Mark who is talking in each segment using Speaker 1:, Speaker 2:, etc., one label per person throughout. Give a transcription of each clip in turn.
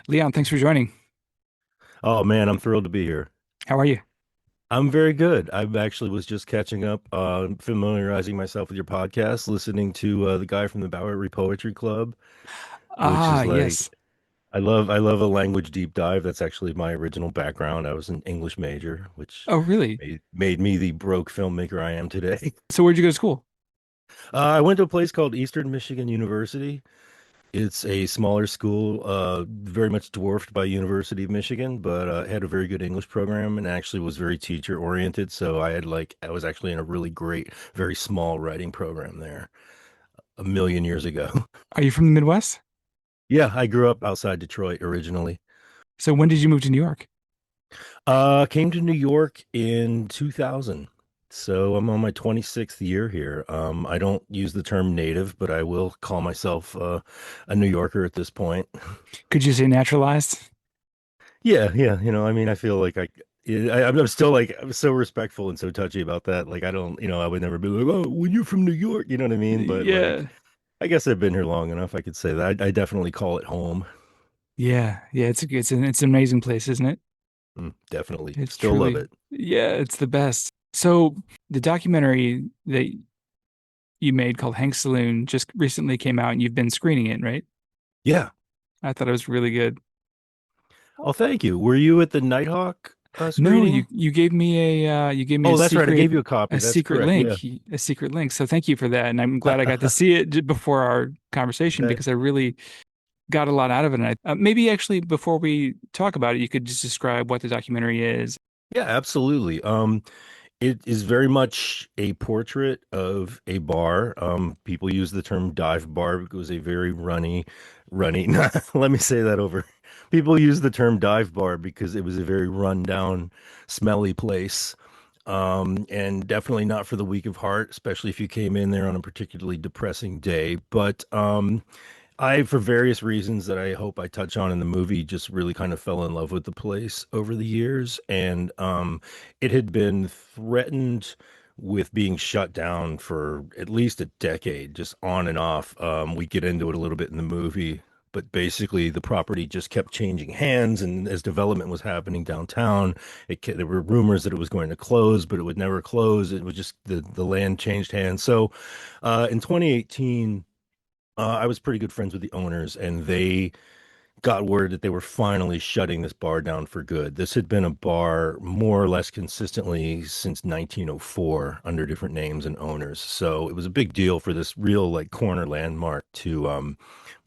Speaker 1: Leon, thanks for joining.
Speaker 2: Oh man, I'm thrilled to be here.
Speaker 1: How are you?
Speaker 2: I'm very good. I actually was just catching up, familiarizing myself with your podcast, listening to the guy from the Bowery Poetry Club, which
Speaker 1: Ah,
Speaker 2: is like
Speaker 1: yes.
Speaker 2: I love a language deep dive. That's actually my original background. I was an English major, which
Speaker 1: Oh, really?
Speaker 2: made me the broke filmmaker I am today.
Speaker 1: So where'd you go to school?
Speaker 2: I went to a place called Eastern Michigan University. It's a smaller school, very much dwarfed by University of Michigan, but had a very good English program and actually was very teacher oriented. So I was actually in a really great, very small writing program there a million years ago.
Speaker 1: Are you from the Midwest?
Speaker 2: Yeah, I grew up outside Detroit originally.
Speaker 1: So when did you move to New York?
Speaker 2: Came to New York in 2000. So I'm on my 26th year here. I don't use the term native, but I will call myself a New Yorker at this point.
Speaker 1: Could you say naturalized?
Speaker 2: Yeah, yeah. I mean, I feel like I'm still like, I'm so respectful and so touchy about that. Like, I don't, I would never be like, oh, when you're from New York, you know what I mean? But like,
Speaker 1: Yeah.
Speaker 2: I guess I've been here long enough. I could say that. I definitely call it home.
Speaker 1: Yeah. Yeah. It's an amazing place, isn't it?
Speaker 2: Definitely.
Speaker 1: It's
Speaker 2: Still love
Speaker 1: truly,
Speaker 2: it.
Speaker 1: yeah, it's the best. So the documentary that you made called Hank's Saloon just recently came out and you've been screening it, right?
Speaker 2: Yeah.
Speaker 1: I thought it was really good.
Speaker 2: Oh, thank you. Were you at the Nighthawk
Speaker 1: No, you
Speaker 2: screening?
Speaker 1: you gave me a
Speaker 2: Oh, that's right. I gave you a copy.
Speaker 1: a
Speaker 2: That's
Speaker 1: secret
Speaker 2: correct. Yeah.
Speaker 1: link, a secret link. So thank you for that, and I'm glad I got to see it before our conversation
Speaker 2: Okay.
Speaker 1: because I really got a lot out of it. And maybe actually before we talk about it, you could just describe what the documentary is.
Speaker 2: Yeah, absolutely. It is very much a portrait of a bar. People use the term dive bar because it was a very runny. Let me say that over. People use the term dive bar because it was a very run down, smelly place. And definitely not for the weak of heart, especially if you came in there on a particularly depressing day. But for various reasons that I hope I touch on in the movie, just really kind of fell in love with the place over the years. And it had been threatened with being shut down for at least a decade, just on and off. We get into it a little bit in the movie, but basically the property just kept changing hands. And as development was happening downtown, there were rumors that it was going to close, but it would never close. It was just the land changed hands. So in 2018, I was pretty good friends with the owners, and they got word that they were finally shutting this bar down for good. This had been a bar more or less consistently since 1904 under different names and owners. So it was a big deal for this real like corner landmark to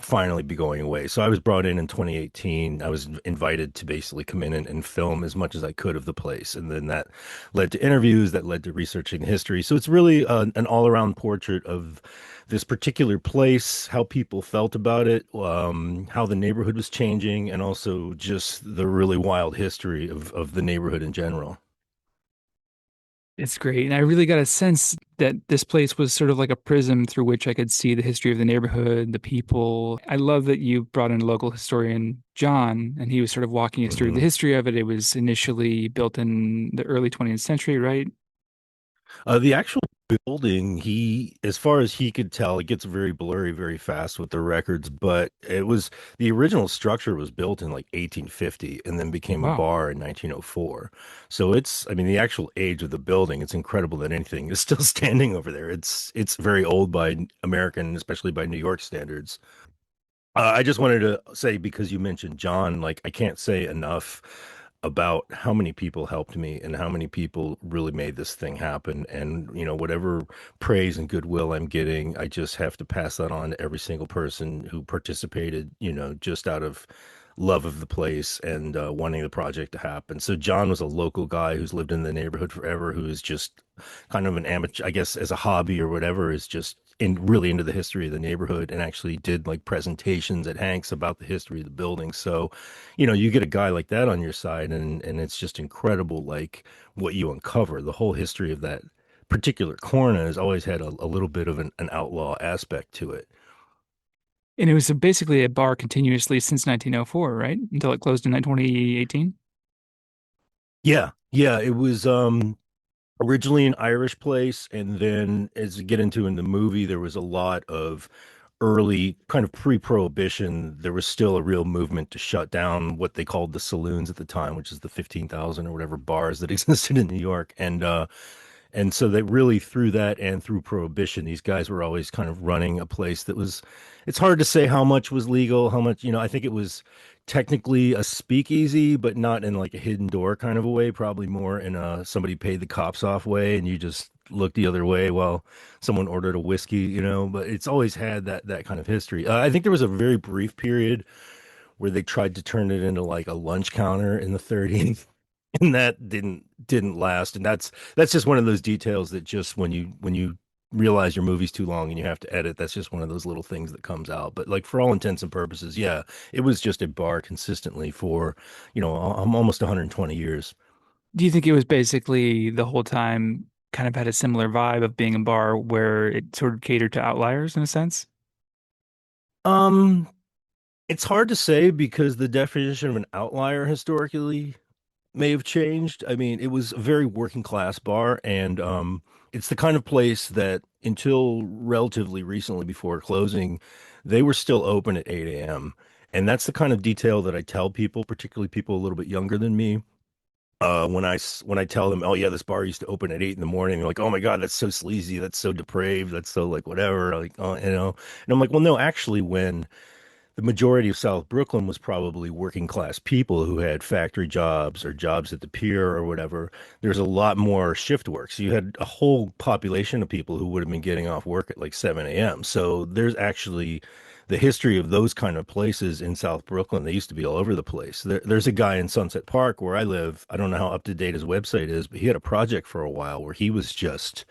Speaker 2: finally be going away. So I was brought in 2018. I was invited to basically come in and film as much as I could of the place. And then that led to interviews that led to researching the history. So it's really an all-around portrait of this particular place, how people felt about it, how the neighborhood was changing, and also just the really wild history of the neighborhood in general.
Speaker 1: It's great, and I really got a sense that this place was sort of like a prism through which I could see the history of the neighborhood, the people. I love that you brought in a local historian, John, and he was sort of walking us through the
Speaker 2: Mhm.
Speaker 1: history of it. It was initially built in the early 20th century, right?
Speaker 2: The actual building, as far as he could tell, it gets very blurry very fast with the records, but the original structure was built in like 1850 and then became a
Speaker 1: Wow.
Speaker 2: bar in 1904. So I mean, the actual age of the building, it's incredible that anything is still standing over there. It's very old by American, especially by New York standards. I just wanted to say, because you mentioned John, like I can't say enough about how many people helped me and how many people really made this thing happen. And, whatever praise and goodwill I'm getting, I just have to pass that on to every single person who participated, just out of love of the place and wanting the project to happen. So John was a local guy who's lived in the neighborhood forever, who is just kind of an amateur, I guess, as a hobby or whatever, is just really into the history of the neighborhood and actually did like presentations at Hanks about the history of the building. So, you get a guy like that on your side, and it's just incredible, like what you uncover. The whole history of that particular corner has always had a little bit of an outlaw aspect to it.
Speaker 1: And it was basically a bar continuously since 1904, right? Until it closed in 2018.
Speaker 2: Yeah, yeah, it was originally an Irish place, and then as you get into in the movie, there was a lot of early kind of pre-prohibition, there was still a real movement to shut down what they called the saloons at the time, which is the 15,000 or whatever bars that existed in New York. And so they really through that and through prohibition, these guys were always kind of running a place that was, it's hard to say how much was legal, how much, I think it was technically a speakeasy, but not in like a hidden door kind of a way, probably more in a somebody paid the cops off way and you just looked the other way while someone ordered a whiskey, but it's always had that kind of history. I think there was a very brief period where they tried to turn it into like a lunch counter in the 30s and that didn't last, and that's just one of those details that just when you realize your movie's too long and you have to edit, that's just one of those little things that comes out. But like for all intents and purposes, yeah, it was just a bar consistently for almost 120 years.
Speaker 1: Do you think it was basically the whole time kind of had a similar vibe of being a bar where it sort of catered to outliers in a sense?
Speaker 2: um it's hard to say because the definition of an outlier historically may have changed. I mean, it was a very working class bar, and it's the kind of place that until relatively recently before closing, they were still open at 8 a.m. And that's the kind of detail that I tell people, particularly people a little bit younger than me. When I tell them, oh yeah, this bar used to open at 8 in the morning, they're like, oh my God, that's so sleazy, that's so depraved, that's so like whatever, like and I'm like, well, no, actually, when the majority of South Brooklyn was probably working class people who had factory jobs or jobs at the pier or whatever. There's a lot more shift work. So you had a whole population of people who would have been getting off work at like 7 a.m. So there's actually the history of those kind of places in South Brooklyn. They used to be all over the place. There's a guy in Sunset Park where I live. I don't know how up to date his website is, but he had a project for a while where he was just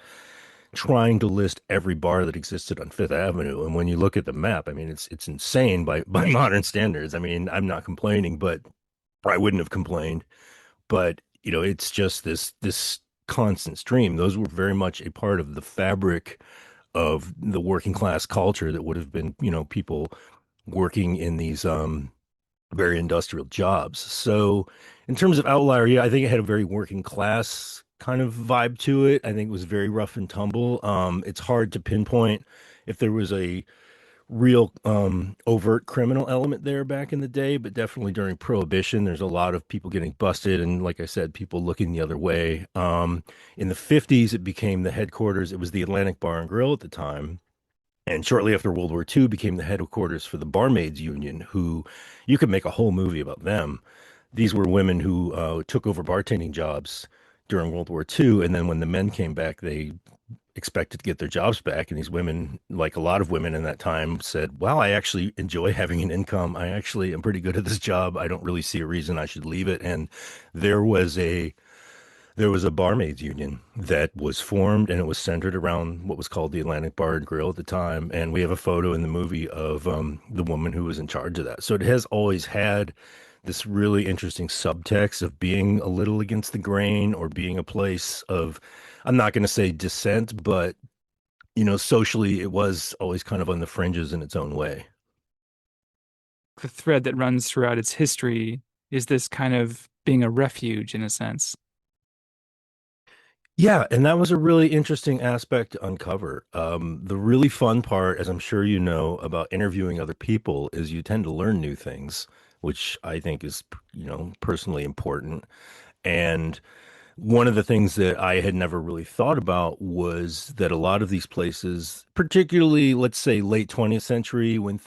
Speaker 2: trying to list every bar that existed on Fifth Avenue. And when you look at the map, I mean, it's insane by modern standards. I mean, I'm not complaining, but I wouldn't have complained. But it's just this constant stream. Those were very much a part of the fabric of the working class culture that would have been, people working in these very industrial jobs. So in terms of outlier, yeah, I think it had a very working class kind of vibe to it. I think it was very rough and tumble. It's hard to pinpoint if there was a real overt criminal element there back in the day, but definitely during Prohibition, there's a lot of people getting busted and, like I said, people looking the other way. In the 50s, it became the headquarters. It was the Atlantic Bar and Grill at the time. And shortly after World War II became the headquarters for the Barmaids Union, who you could make a whole movie about them. These were women who took over bartending jobs during World War II. And then when the men came back, they expected to get their jobs back. And these women, like a lot of women in that time, said, wow, I actually enjoy having an income. I actually am pretty good at this job. I don't really see a reason I should leave it. And there was a there was a barmaids union that was formed, and it was centered around what was called the Atlantic Bar and Grill at the time. And we have a photo in the movie of the woman who was in charge of that. So it has always had this really interesting subtext of being a little against the grain or being a place of, I'm not going to say dissent, but socially, it was always kind of on the fringes in its own way.
Speaker 1: The thread that runs throughout its history is this kind of being a refuge in a sense.
Speaker 2: Yeah, and that was a really interesting aspect to uncover. The really fun part, as I'm sure you know, about interviewing other people is you tend to learn new things, which I think is, personally important. And one of the things that I had never really thought about was that a lot of these places, particularly, let's say, late 20th century, when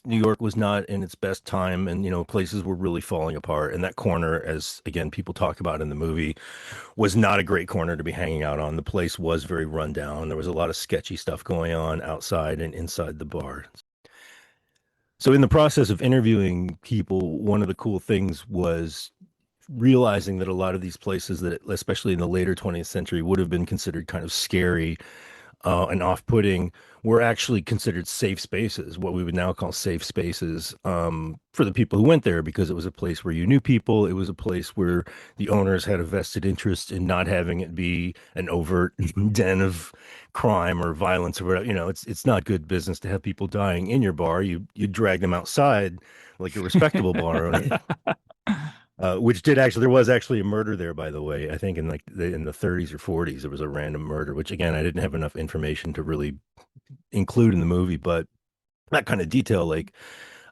Speaker 2: New York was not in its best time and, places were really falling apart. And that corner, as again, people talk about in the movie, was not a great corner to be hanging out on. The place was very run down. There was a lot of sketchy stuff going on outside and inside the bar. So, in the process of interviewing people, one of the cool things was realizing that a lot of these places that, especially in the later 20th century, would have been considered kind of scary and off-putting were actually considered safe spaces, what we would now call safe spaces for the people who went there because it was a place where you knew people. It was a place where the owners had a vested interest in not having it be an overt den of crime or violence or whatever. It's not good business to have people dying in your bar. You drag them outside like a respectable bar owner. Which did actually, there was actually a murder there, by the way. I think in like in the 30s or 40s, there was a random murder, which again, I didn't have enough information to really include in the movie. But that kind of detail.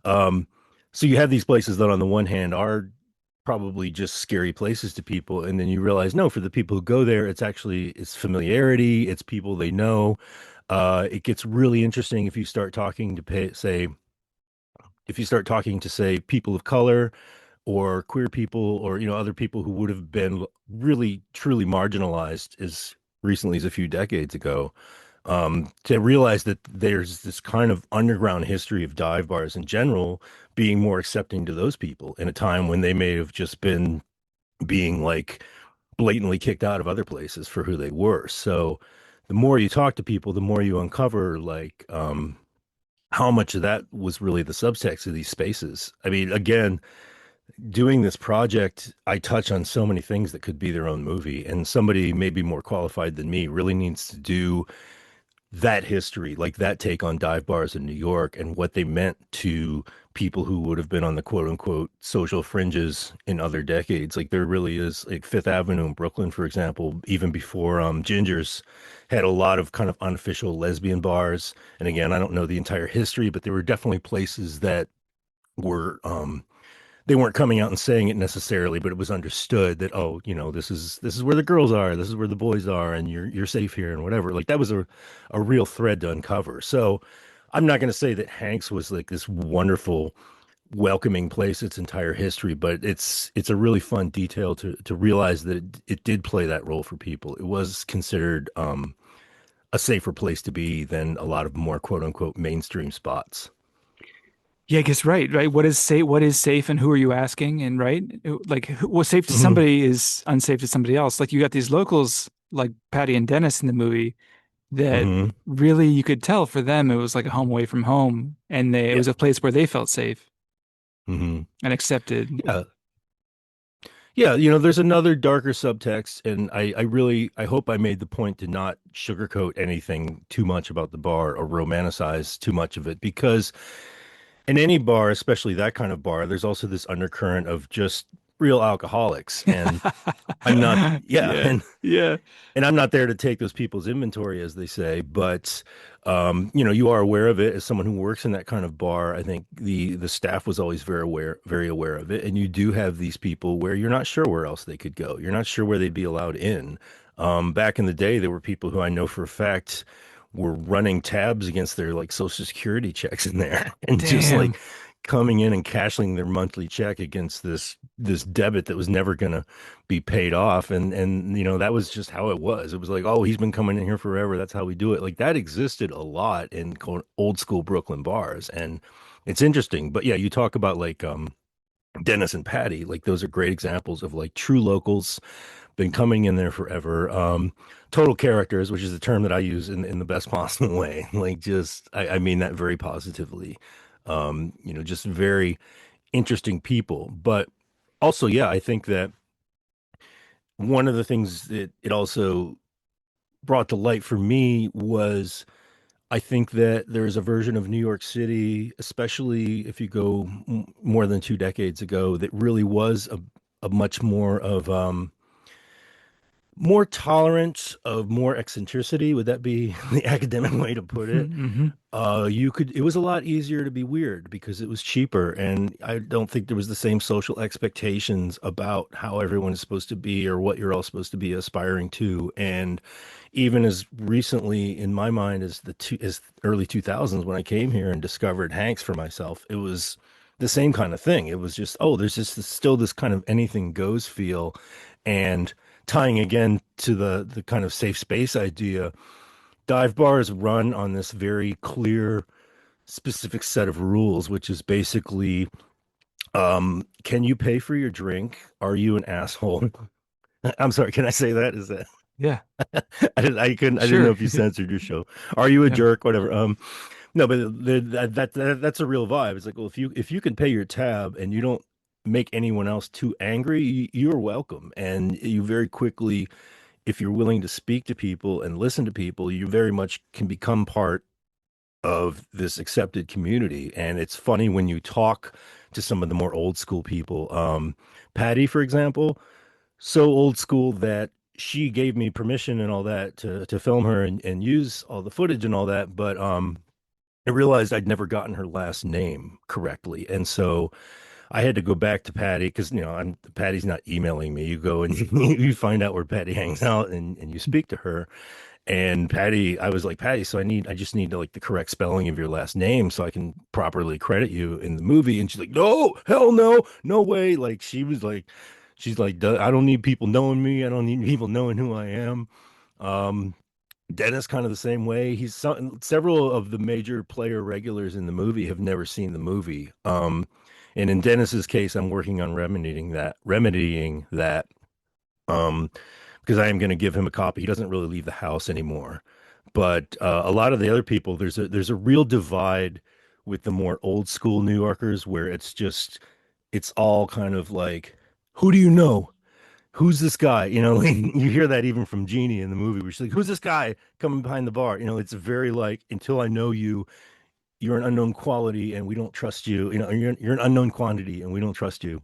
Speaker 2: Um, so you have these places that on the one hand are probably just scary places to people, and then you realize, no, for the people who go there, it's familiarity, it's people they know. It gets really interesting if you start talking to say if you start talking to say people of color or queer people or other people who would have been really truly marginalized as recently as a few decades ago, to realize that there's this kind of underground history of dive bars in general being more accepting to those people in a time when they may have just been being like blatantly kicked out of other places for who they were. So the more you talk to people, the more you uncover how much of that was really the subtext of these spaces. I mean, again, doing this project, I touch on so many things that could be their own movie, and somebody maybe more qualified than me really needs to do that history, like that take on dive bars in New York and what they meant to people who would have been on the quote unquote social fringes in other decades. Like there really is like Fifth Avenue in Brooklyn, for example, even before Ginger's had a lot of kind of unofficial lesbian bars. And again, I don't know the entire history, but there were definitely places that were they weren't coming out and saying it necessarily, but it was understood that, oh, this is where the girls are, this is where the boys are, and you're safe here and whatever. Like that was a real thread to uncover. So I'm not going to say that Hanks was like this wonderful welcoming place its entire history, but it's a really fun detail to realize that it did play that role for people. It was considered a safer place to be than a lot of more quote unquote mainstream spots.
Speaker 1: Yeah, I guess right. What is safe and who are you asking? And right, like what's safe to
Speaker 2: Hmm.
Speaker 1: somebody is unsafe to somebody else. Like you got these locals like Patty and Dennis in the movie that
Speaker 2: Hmm.
Speaker 1: really you could tell for them it was like a home away from home, and it
Speaker 2: Yeah.
Speaker 1: was a place where they felt safe
Speaker 2: Hmm.
Speaker 1: and accepted.
Speaker 2: Yeah. Yeah, there's another darker subtext, and I hope I made the point to not sugarcoat anything too much about the bar or romanticize too much of it, because in any bar, especially that kind of bar, there's also this undercurrent of just real alcoholics. And I'm not, yeah,
Speaker 1: Yeah, yeah.
Speaker 2: and I'm not there to take those people's inventory, as they say, but you are aware of it as someone who works in that kind of bar. I think the staff was always very aware of it, and you do have these people where you're not sure where else they could go. You're not sure where they'd be allowed in. Back in the day, there were people who I know for a fact were running tabs against their like social security checks in there, and just
Speaker 1: Damn.
Speaker 2: like coming in and cashing their monthly check against this debit that was never going to be paid off. And that was just how it was. It was like, oh, he's been coming in here forever, that's how we do it. Like that existed a lot in old school Brooklyn bars, and it's interesting. But yeah, you talk about like Dennis and Patty, like those are great examples of like true locals, been coming in there forever. Total characters, which is a term that I use in the best possible way. Like just I mean that very positively. Just very interesting people. But also, yeah, I think that one of the things that it also brought to light for me was I think that there's a version of New York City, especially if you go more than 2 decades ago, that really was a much more tolerant of more eccentricity. Would that be the academic way to put it?
Speaker 1: Hmm.
Speaker 2: It was a lot easier to be weird because it was cheaper, and I don't think there was the same social expectations about how everyone is supposed to be or what you're all supposed to be aspiring to. And even as recently in my mind as as early 2000s when I came here and discovered Hanks for myself, it was the same kind of thing. It was just, oh, there's just still this kind of anything goes feel. And tying again to the kind of safe space idea, dive bars run on this very clear, specific set of rules, which is basically, can you pay for your drink? Are you an asshole? I'm sorry, can I say that? Is that
Speaker 1: Yeah,
Speaker 2: I didn't know
Speaker 1: sure.
Speaker 2: if you censored your show. Are you a
Speaker 1: Yeah.
Speaker 2: jerk? Whatever. No, but that's a real vibe. It's like, well, if you can pay your tab and you don't make anyone else too angry, you're welcome. And you very quickly, if you're willing to speak to people and listen to people, you very much can become part of this accepted community. And it's funny when you talk to some of the more old school people. Patty, for example, so old school that she gave me permission and all that to film her and use all the footage and all that. But I realized I'd never gotten her last name correctly. And so I had to go back to Patty because, Patty's not emailing me. You go and you find out where Patty hangs out and you speak to her. And Patty, I was like, Patty, so I just need to like the correct spelling of your last name so I can properly credit you in the movie. And she's like, no, hell no, no way. Like she's like, I don't need people knowing me. I don't need people knowing who I am. Um, Dennis kind of the same way. Several of the major player regulars in the movie have never seen the movie. And in Dennis's case, I'm working on remedying that. Um, because I am going to give him a copy. He doesn't really leave the house anymore. But a lot of the other people, there's a real divide with the more old school New Yorkers where it's all kind of like, who do you know? Who's this guy? You hear that even from Jeannie in the movie where she's like, who's this guy coming behind the bar? It's very like, until I know you, you're an unknown quality and we don't trust you. You're an unknown quantity and we don't trust you.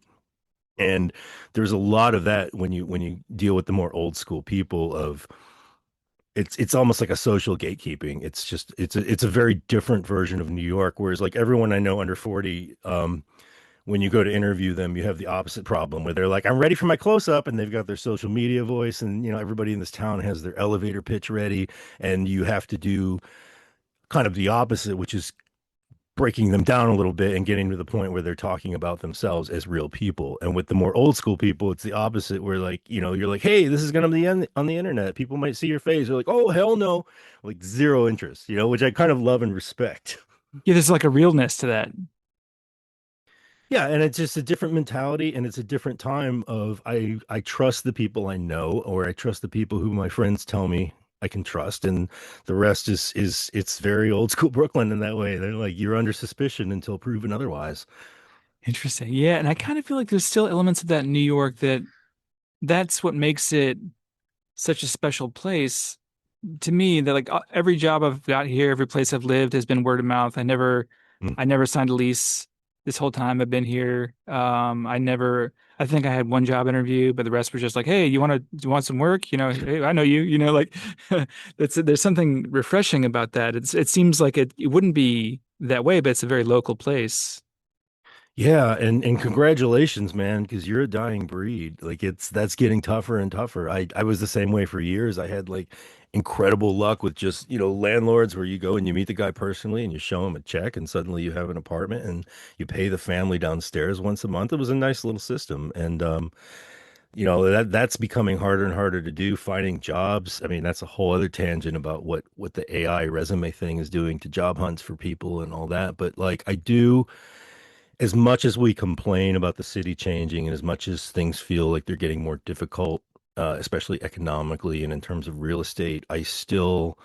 Speaker 2: And there's a lot of that when you deal with the more old school people of it's almost like a social gatekeeping. It's a very different version of New York. Whereas like everyone I know under 40, when you go to interview them, you have the opposite problem where they're like, I'm ready for my close up, and they've got their social media voice, and everybody in this town has their elevator pitch ready, and you have to do kind of the opposite, which is breaking them down a little bit and getting to the point where they're talking about themselves as real people. And with the more old school people, it's the opposite, where like, you're like, hey, this is gonna be on the internet. People might see your face. They're like, oh, hell no, like zero interest, which I kind of love and respect.
Speaker 1: Yeah, there's like a realness to that.
Speaker 2: Yeah, and it's just a different mentality and it's a different time of I trust the people I know or I trust the people who my friends tell me I can trust, and the rest is it's very old school Brooklyn in that way. They're like, you're under suspicion until proven otherwise.
Speaker 1: Interesting. Yeah, and I kind of feel like there's still elements of that in New York that's what makes it such a special place to me that like every job I've got here, every place I've lived has been word of mouth.
Speaker 2: Mm.
Speaker 1: I never signed a lease this whole time I've been here. I think I had one job interview, but the rest were just like, hey, you want some work? Hey, I know you, like there's something refreshing about that. It seems like it wouldn't be that way, but it's a very local place.
Speaker 2: Yeah, and congratulations, man, because you're a dying breed. Like that's getting tougher and tougher. I was the same way for years. I had like incredible luck with just, landlords where you go and you meet the guy personally and you show him a check and suddenly you have an apartment and you pay the family downstairs once a month. It was a nice little system. And that's becoming harder and harder to do, finding jobs. I mean, that's a whole other tangent about what the AI resume thing is doing to job hunts for people and all that. But like I do, as much as we complain about the city changing and as much as things feel like they're getting more difficult, especially economically and in terms of real estate, I still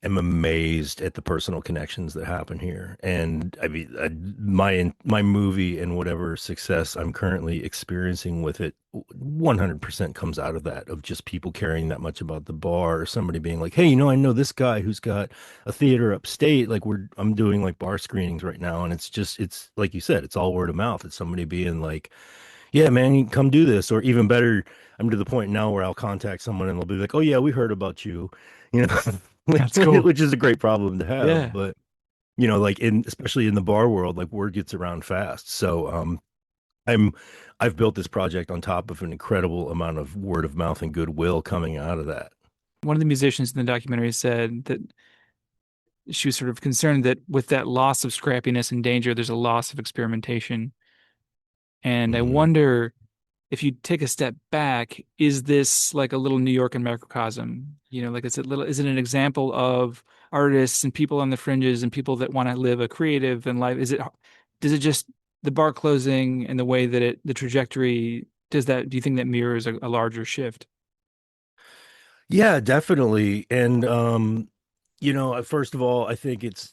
Speaker 2: am amazed at the personal connections that happen here. And I mean, my movie and whatever success I'm currently experiencing with it, 100% comes out of that, of just people caring that much about the bar, or somebody being like, hey, I know this guy who's got a theater upstate. Like I'm doing like bar screenings right now, and it's like you said, it's all word of mouth. It's somebody being like, yeah, man, you can come do this. Or even better, I'm to the point now where I'll contact someone and they'll be like, oh yeah, we heard about you, you know,
Speaker 1: That's cool.
Speaker 2: which is a great problem to have.
Speaker 1: Yeah.
Speaker 2: But like especially in the bar world, like word gets around fast. So I'm I've built this project on top of an incredible amount of word of mouth and goodwill coming out of that.
Speaker 1: One of the musicians in the documentary said that she was sort of concerned that with that loss of scrappiness and danger, there's a loss of experimentation. And I
Speaker 2: Hmm.
Speaker 1: wonder if you take a step back, is this like a little New York and microcosm? Like is it an example of artists and people on the fringes and people that want to live a creative and life? Does it just the bar closing and the way that the trajectory do you think that mirrors a larger shift?
Speaker 2: Yeah, definitely. And first of all, I think it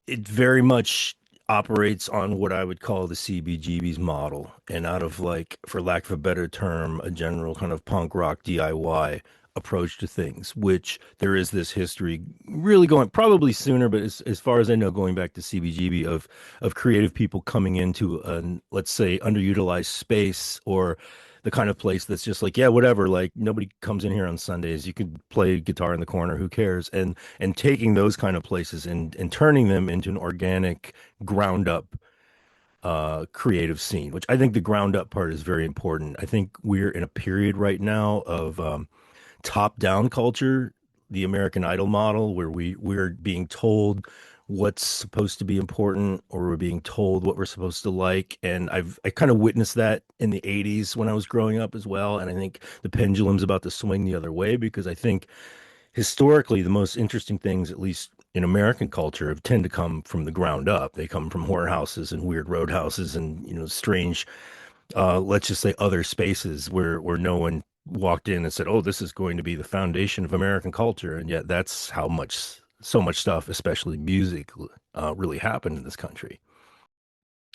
Speaker 2: very much operates on what I would call the CBGB's model, and out of like, for lack of a better term, a general kind of punk rock DIY approach to things, which there is this history really going probably sooner, but as far as I know, going back to CBGB of creative people coming into an, let's say, underutilized space, or the kind of place that's just like, yeah, whatever, like nobody comes in here on Sundays. You could play guitar in the corner, who cares? And taking those kind of places and turning them into an organic ground up creative scene, which I think the ground up part is very important. I think we're in a period right now of top down culture, the American Idol model, where we're being told what's supposed to be important, or we're being told what we're supposed to like. And I kind of witnessed that in the 80s when I was growing up as well. And I think the pendulum's about to swing the other way, because I think historically the most interesting things, at least in American culture, have tend to come from the ground up. They come from whorehouses and weird roadhouses and, strange, let's just say, other spaces where no one walked in and said, "Oh, this is going to be the foundation of American culture," and yet that's how much so much stuff, especially music, really happened in this country.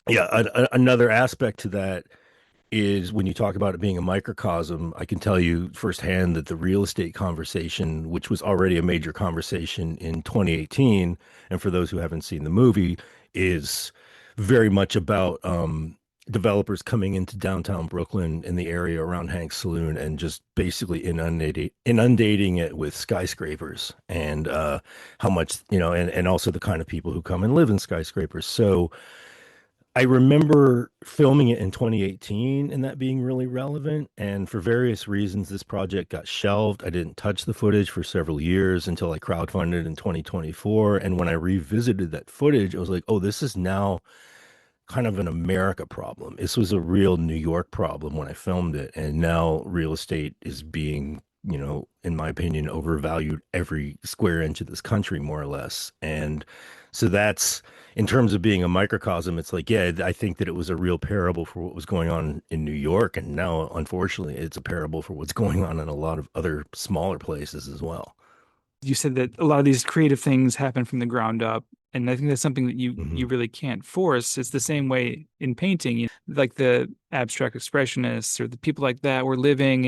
Speaker 2: Yeah, another aspect to that is when you talk about it being a microcosm, I can tell you firsthand that the real estate conversation, which was already a major conversation in 2018, and for those who haven't seen the movie, is very much about developers coming into downtown Brooklyn in the area around Hank's Saloon and just basically inundating it with skyscrapers, and how much, and also the kind of people who come and live in skyscrapers. So I remember filming it in 2018 and that being really relevant. And for various reasons, this project got shelved. I didn't touch the footage for several years until I crowdfunded in 2024. And when I revisited that footage, I was like, oh, this is now kind of an America problem. This was a real New York problem when I filmed it. And now real estate is being, in my opinion, overvalued every square inch of this country, more or less. And so that's, in terms of being a microcosm, it's like, yeah, I think that it was a real parable for what was going on in New York. And now, unfortunately, it's a parable for what's going on in a lot of other smaller places as well.
Speaker 1: You said that a lot of these creative things happen from the ground up, and I think that's something that you
Speaker 2: Hmm.
Speaker 1: really can't force. It's the same way in painting, like the abstract expressionists or the people like that were living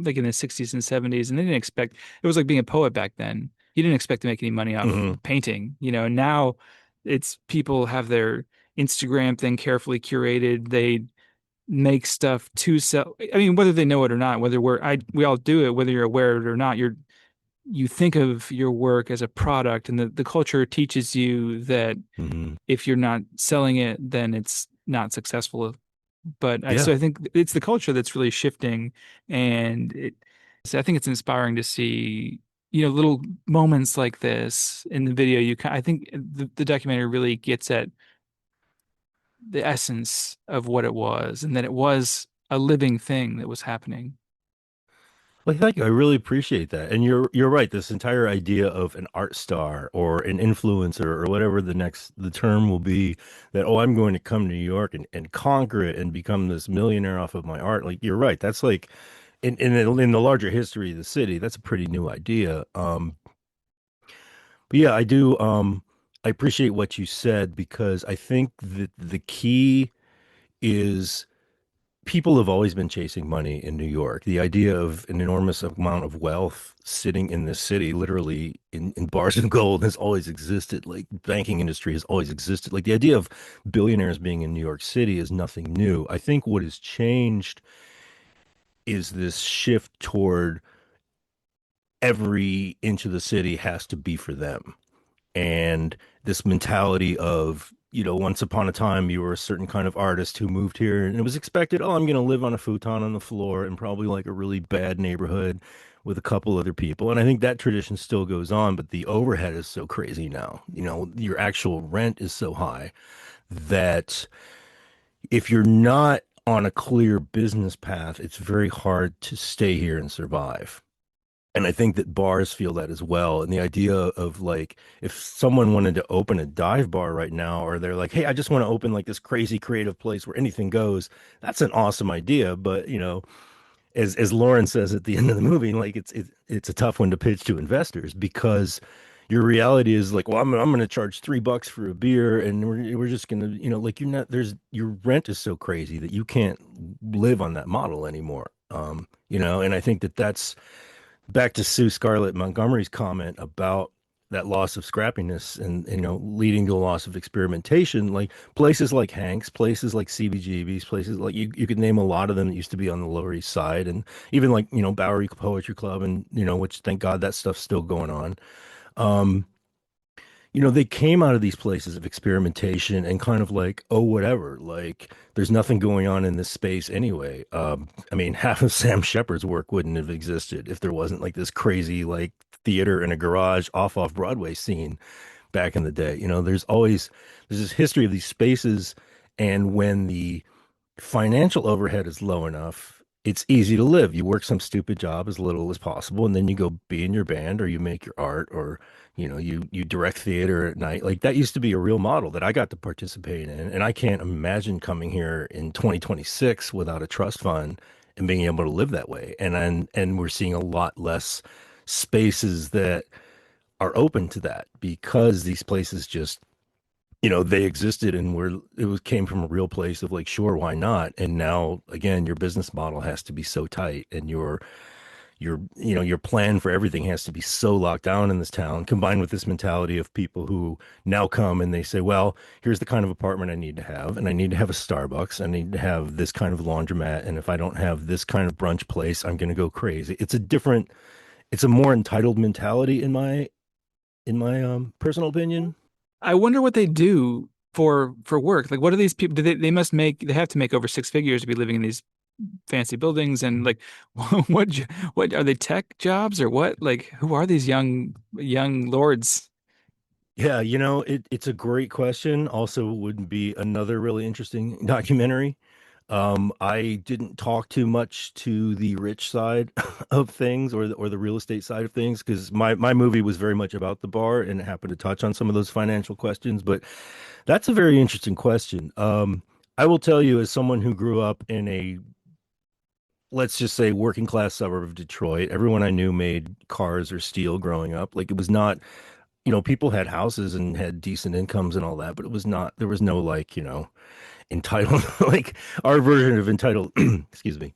Speaker 1: like in the 60s and 70s, and they didn't expect it was like being a poet back then. You didn't expect to make any money off
Speaker 2: Hmm.
Speaker 1: painting, and now it's people have their Instagram thing carefully curated. They make stuff to sell. I mean, whether they know it or not, whether we all do it, whether you're aware of it or not, you think of your work as a product, and the culture teaches you that
Speaker 2: Hmm.
Speaker 1: if you're not selling it, then it's not successful. So
Speaker 2: Yeah.
Speaker 1: I think it's the culture that's really shifting, and so I think it's inspiring to see, little moments like this in the video. I think the documentary really gets at the essence of what it was, and that it was a living thing that was happening.
Speaker 2: Well, thank you. I really appreciate that. And you're right. This entire idea of an art star or an influencer or whatever the term will be, that, oh, I'm going to come to New York and conquer it and become this millionaire off of my art. Like, you're right. That's like in the larger history of the city, that's a pretty new idea. But yeah, I do I appreciate what you said, because I think that the key is, people have always been chasing money in New York. The idea of an enormous amount of wealth sitting in this city, literally in bars of gold, has always existed. Like, banking industry has always existed. Like, the idea of billionaires being in New York City is nothing new. I think what has changed is this shift toward every inch of the city has to be for them. And this mentality of, once upon a time you were a certain kind of artist who moved here and it was expected, oh, I'm going to live on a futon on the floor and probably like a really bad neighborhood with a couple other people. And I think that tradition still goes on, but the overhead is so crazy now. Your actual rent is so high that if you're not on a clear business path, it's very hard to stay here and survive. And I think that bars feel that as well. And the idea of, like, if someone wanted to open a dive bar right now, or they're like, hey, I just want to open like this crazy creative place where anything goes, that's an awesome idea. But, as Lauren says at the end of the movie, like, it's a tough one to pitch to investors, because your reality is like, well, I'm going to charge $3 for a beer, and we're just going to, like, you're not, there's your rent is so crazy that you can't live on that model anymore. And I think that that's back to Sue Scarlett Montgomery's comment about that loss of scrappiness and leading to a loss of experimentation. Like places like Hank's, places like CBGB's, places like you could name a lot of them that used to be on the Lower East Side, and even like Bowery Poetry Club, and which thank God that stuff's still going on. Um, they came out of these places of experimentation and kind of like, oh, whatever. Like, there's nothing going on in this space anyway. I mean, half of Sam Shepard's work wouldn't have existed if there wasn't like this crazy, like, theater in a garage off Broadway scene back in the day. There's this history of these spaces, and when the financial overhead is low enough, it's easy to live. You work some stupid job as little as possible, and then you go be in your band or you make your art or you direct theater at night. Like that used to be a real model that I got to participate in. And I can't imagine coming here in 2026 without a trust fund and being able to live that way. And we're seeing a lot less spaces that are open to that because these places just they existed and came from a real place of like, sure, why not? And now again, your business model has to be so tight and your plan for everything has to be so locked down in this town, combined with this mentality of people who now come and they say, well, here's the kind of apartment I need to have, and I need to have a Starbucks, I need to have this kind of laundromat, and if I don't have this kind of brunch place, I'm going to go crazy. It's a more entitled mentality in my personal opinion.
Speaker 1: I wonder what they do for work. Like, what are these people? They must make they have to make over six figures to be living in these fancy buildings and like what are they tech jobs or what? Like, who are these young lords?
Speaker 2: Yeah, it's a great question. Also, would be another really interesting documentary. I didn't talk too much to the rich side of things or the real estate side of things because my movie was very much about the bar and it happened to touch on some of those financial questions. But that's a very interesting question. I will tell you, as someone who grew up in a, let's just say, working class suburb of Detroit, everyone I knew made cars or steel growing up. Like it was not, people had houses and had decent incomes and all that, but it was not, there was no like, entitled, like our version of entitled, excuse me,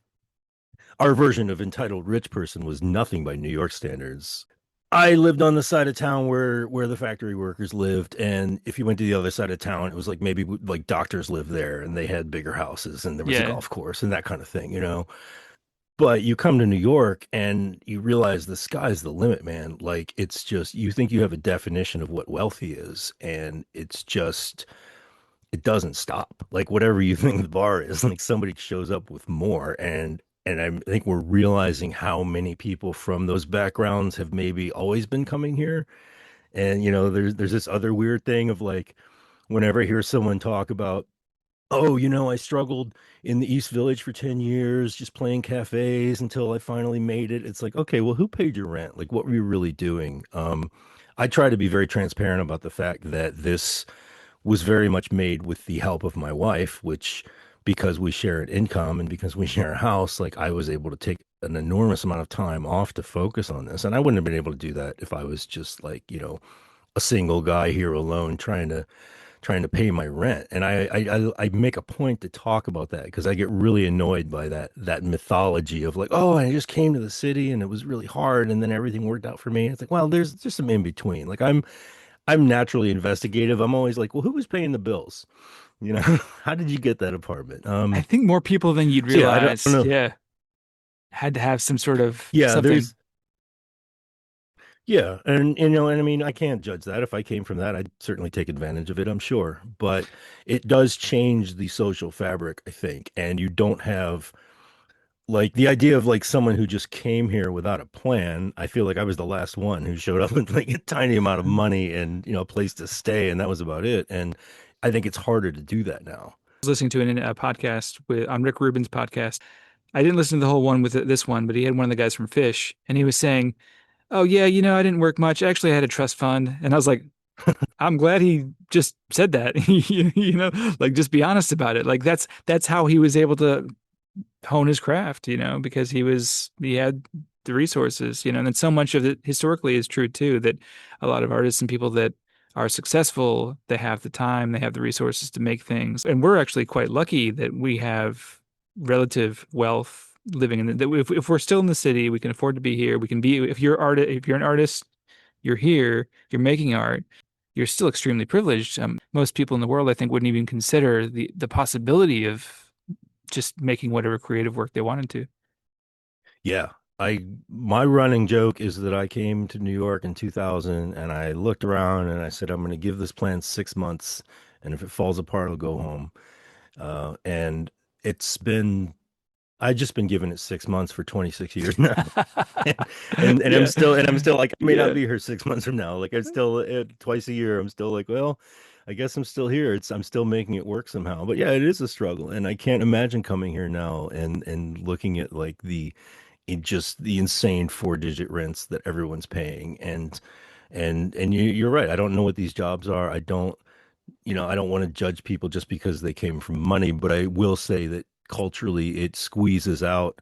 Speaker 2: our version of entitled rich person was nothing by New York standards. I lived on the side of town where the factory workers lived, and if you went to the other side of town, it was like maybe like doctors lived there, and they had bigger houses, and there was a
Speaker 1: Yeah.
Speaker 2: golf course and that kind of thing. But you come to New York and you realize the sky's the limit, man. Like it's just you think you have a definition of what wealthy is, and it's just it doesn't stop. Like whatever you think the bar is, like somebody shows up with more, and I think we're realizing how many people from those backgrounds have maybe always been coming here. And there's this other weird thing of like whenever I hear someone talk about, oh, I struggled in the East Village for 10 years just playing cafes until I finally made it. It's like, okay, well, who paid your rent? Like, what were you really doing? I try to be very transparent about the fact that this was very much made with the help of my wife, which because we share an income and because we share a house, like I was able to take an enormous amount of time off to focus on this. And I wouldn't have been able to do that if I was just like, a single guy here alone trying to pay my rent. And I make a point to talk about that because I get really annoyed by that mythology of like, oh, I just came to the city and it was really hard and then everything worked out for me. It's like, well, there's just some in between. Like I'm naturally investigative. I'm always like, well, who was paying the bills? How did you get that apartment?
Speaker 1: I think more people than you'd
Speaker 2: So yeah, I don't
Speaker 1: realize,
Speaker 2: know.
Speaker 1: yeah, had to have some sort of
Speaker 2: Yeah,
Speaker 1: something.
Speaker 2: and I mean, I can't judge that. If I came from that, I'd certainly take advantage of it, I'm sure. But it does change the social fabric, I think. And you don't have like the idea of like someone who just came here without a plan. I feel like I was the last one who showed up with like a tiny amount of money and, a place to stay, and that was about it. And I think it's harder to do that now.
Speaker 1: Was listening to a podcast with on Rick Rubin's podcast. I didn't listen to the whole one with this one, but he had one of the guys from Fish, and he was saying, "Oh yeah, I didn't work much. Actually, I had a trust fund." And I was like, "I'm glad he just said that. Like just be honest about it. Like that's how he was able to hone his craft, because he had the resources, and then so much of it historically is true too, that a lot of artists and people that are successful, they have the time, they have the resources to make things. And we're actually quite lucky that we have relative wealth living in that if we're still in the city, we can afford to be here. We can be if you're an artist, you're here, you're making art, you're still extremely privileged. Most people in the world, I think, wouldn't even consider the possibility of just making whatever creative work they wanted to.
Speaker 2: Yeah. My running joke is that I came to New York in 2000 and I looked around and I said, I'm going to give this plan 6 months. And if it falls apart, I'll go home. And it's been, I've just been giving it 6 months for 26 years now. And, and
Speaker 1: Yeah.
Speaker 2: I'm still like, I may not
Speaker 1: Yeah.
Speaker 2: be here 6 months from now. Like I'm still twice a year. I'm still like, well, I guess I'm still here. I'm still making it work somehow. But yeah, it is a struggle. And I can't imagine coming here now and looking at like just the insane four-digit rents that everyone's paying. And you're right. I don't know what these jobs are. I don't want to judge people just because they came from money, but I will say that culturally it squeezes out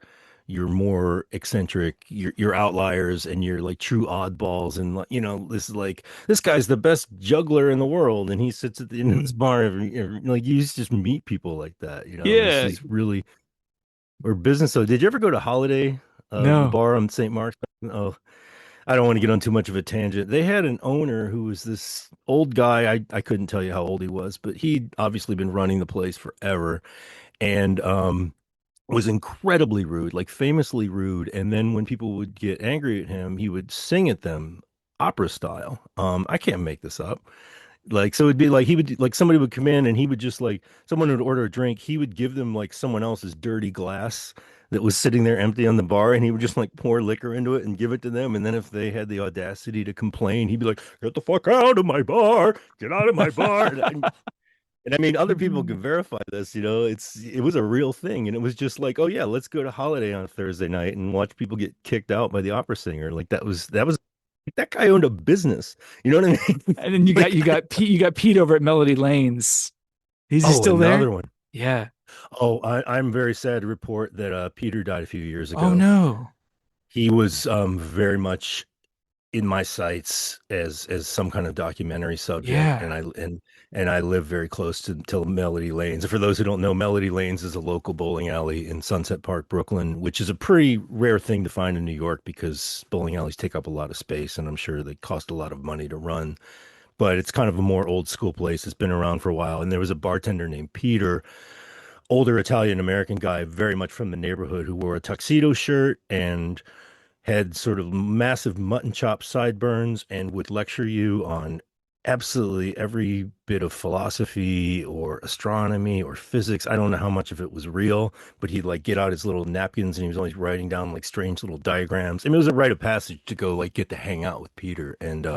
Speaker 2: your more eccentric, your outliers and your like true oddballs. And like, this is like this guy's the best juggler in the world, and he sits at the end of this bar like you just meet people like that. This
Speaker 1: Yeah.
Speaker 2: is really or business. So did you ever go to Holiday, the
Speaker 1: No.
Speaker 2: bar on St. Mark's? Oh, I don't want to get on too much of a tangent. They had an owner who was this old guy. I couldn't tell you how old he was, but he'd obviously been running the place forever and was incredibly rude, like famously rude. And then when people would get angry at him, he would sing at them opera style. I can't make this up. Like, so it'd be like he would like somebody would come in and he would just like someone would order a drink. He would give them like someone else's dirty glass that was sitting there empty on the bar, and he would just like pour liquor into it and give it to them. And then if they had the audacity to complain, he'd be like, "Get the fuck out of my bar! Get out of my bar!" And I mean, other people can verify this. It was a real thing, and it was just like, oh yeah, let's go to Holiday on Thursday night and watch people get kicked out by the opera singer. Like that was that guy owned a business. You know what I mean?
Speaker 1: And then you got
Speaker 2: Like,
Speaker 1: Pete over at Melody Lanes. Is he
Speaker 2: oh,
Speaker 1: still there?
Speaker 2: another one.
Speaker 1: Yeah.
Speaker 2: Oh, I'm very sad to report that Peter died a few years
Speaker 1: Oh
Speaker 2: ago.
Speaker 1: no.
Speaker 2: He was very much in my sights as some kind of documentary subject,
Speaker 1: Yeah.
Speaker 2: and I live very close to Melody Lanes. And for those who don't know, Melody Lanes is a local bowling alley in Sunset Park, Brooklyn, which is a pretty rare thing to find in New York because bowling alleys take up a lot of space, and I'm sure they cost a lot of money to run. But it's kind of a more old school place. It's been around for a while, and there was a bartender named Peter, older Italian American guy, very much from the neighborhood, who wore a tuxedo shirt and had sort of massive mutton chop sideburns and would lecture you on absolutely every bit of philosophy or astronomy or physics. I don't know how much of it was real, but he'd like get out his little napkins and he was always writing down like strange little diagrams. I mean, it was a rite of passage to go like get to hang out with Peter. And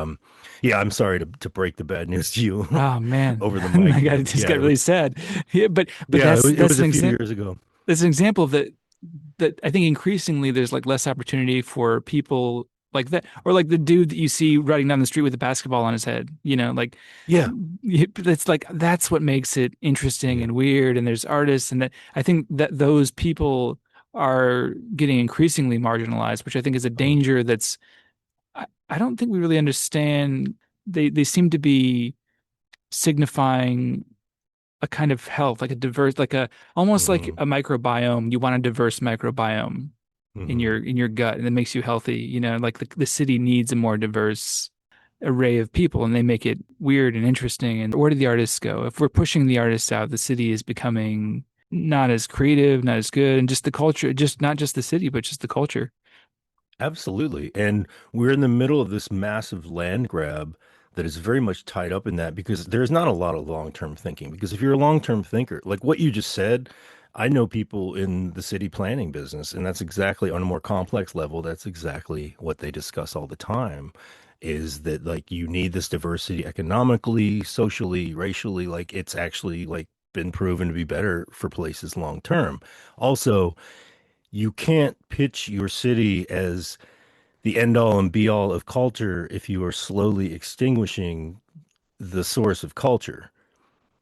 Speaker 2: yeah, I'm sorry to break the bad news to you
Speaker 1: Oh man.
Speaker 2: over the
Speaker 1: I
Speaker 2: mic,
Speaker 1: got
Speaker 2: but
Speaker 1: it just
Speaker 2: yeah,
Speaker 1: got really sad. Yeah, but
Speaker 2: yeah, it
Speaker 1: that's
Speaker 2: was
Speaker 1: an
Speaker 2: a few
Speaker 1: example
Speaker 2: years ago.
Speaker 1: that's an example that I think increasingly there's like less opportunity for people like that, or like the dude that you see riding down the street with a basketball on his head, like
Speaker 2: Yeah,
Speaker 1: it's like that's what makes it interesting
Speaker 2: yeah.
Speaker 1: and weird. And there's artists, and that I think that those people are getting increasingly marginalized, which I think is a
Speaker 2: Oh.
Speaker 1: danger I don't think we really understand. They seem to be signifying a kind of health, like a diverse, like a almost like
Speaker 2: Hmm.
Speaker 1: a microbiome. You want a diverse microbiome in
Speaker 2: Hmm.
Speaker 1: your gut, and that makes you healthy. Like the city needs a more diverse array of people, and they make it weird and interesting. And where do the artists go? If we're pushing the artists out, the city is becoming not as creative, not as good, and just the culture, just not just the city, but just the culture.
Speaker 2: Absolutely. And we're in the middle of this massive land grab that is very much tied up in that because there's not a lot of long-term thinking. Because if you're a long-term thinker, like what you just said, I know people in the city planning business, and that's exactly on a more complex level, that's exactly what they discuss all the time, is that like you need this diversity economically, socially, racially, like it's actually like been proven to be better for places long term. Also, you can't pitch your city as the end all and be all of culture if you are slowly extinguishing the source of culture.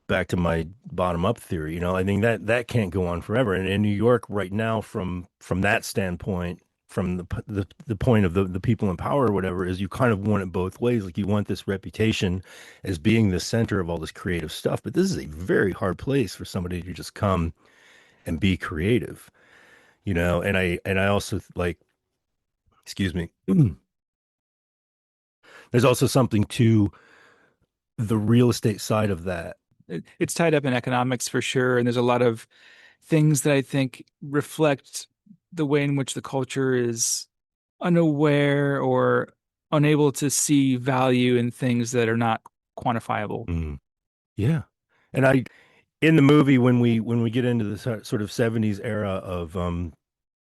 Speaker 2: Back to my bottom up theory, I think that can't go on forever. And in New York right now, from that standpoint, from the point of the people in power or whatever, is you kind of want it both ways. Like you want this reputation as being the center of all this creative stuff, but this is a very hard place for somebody to just come and be creative, and I also like, excuse me. There's also something to the real estate side of that.
Speaker 1: It's tied up in economics for sure, and there's a lot of things that I think reflect the way in which the culture is unaware or unable to see value in things that are not quantifiable.
Speaker 2: Mm, yeah. And I in the movie when we get into the sort of 70s era of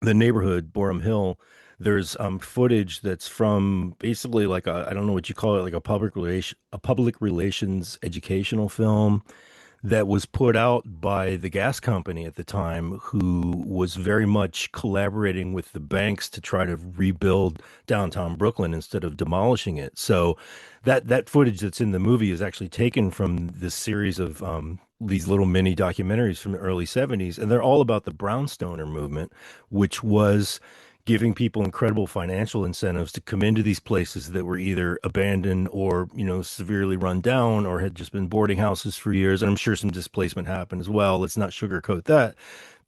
Speaker 2: the neighborhood, Borum Hill, there's footage that's from basically like a I don't know what you call it, like a public relations educational film that was put out by the gas company at the time, who was very much collaborating with the banks to try to rebuild downtown Brooklyn instead of demolishing it. So that footage that's in the movie is actually taken from this series of these little mini documentaries from the early 70s, and they're all about the brownstoner movement, which was giving people incredible financial incentives to come into these places that were either abandoned or, severely run down or had just been boarding houses for years. And I'm sure some displacement happened as well. Let's not sugarcoat that.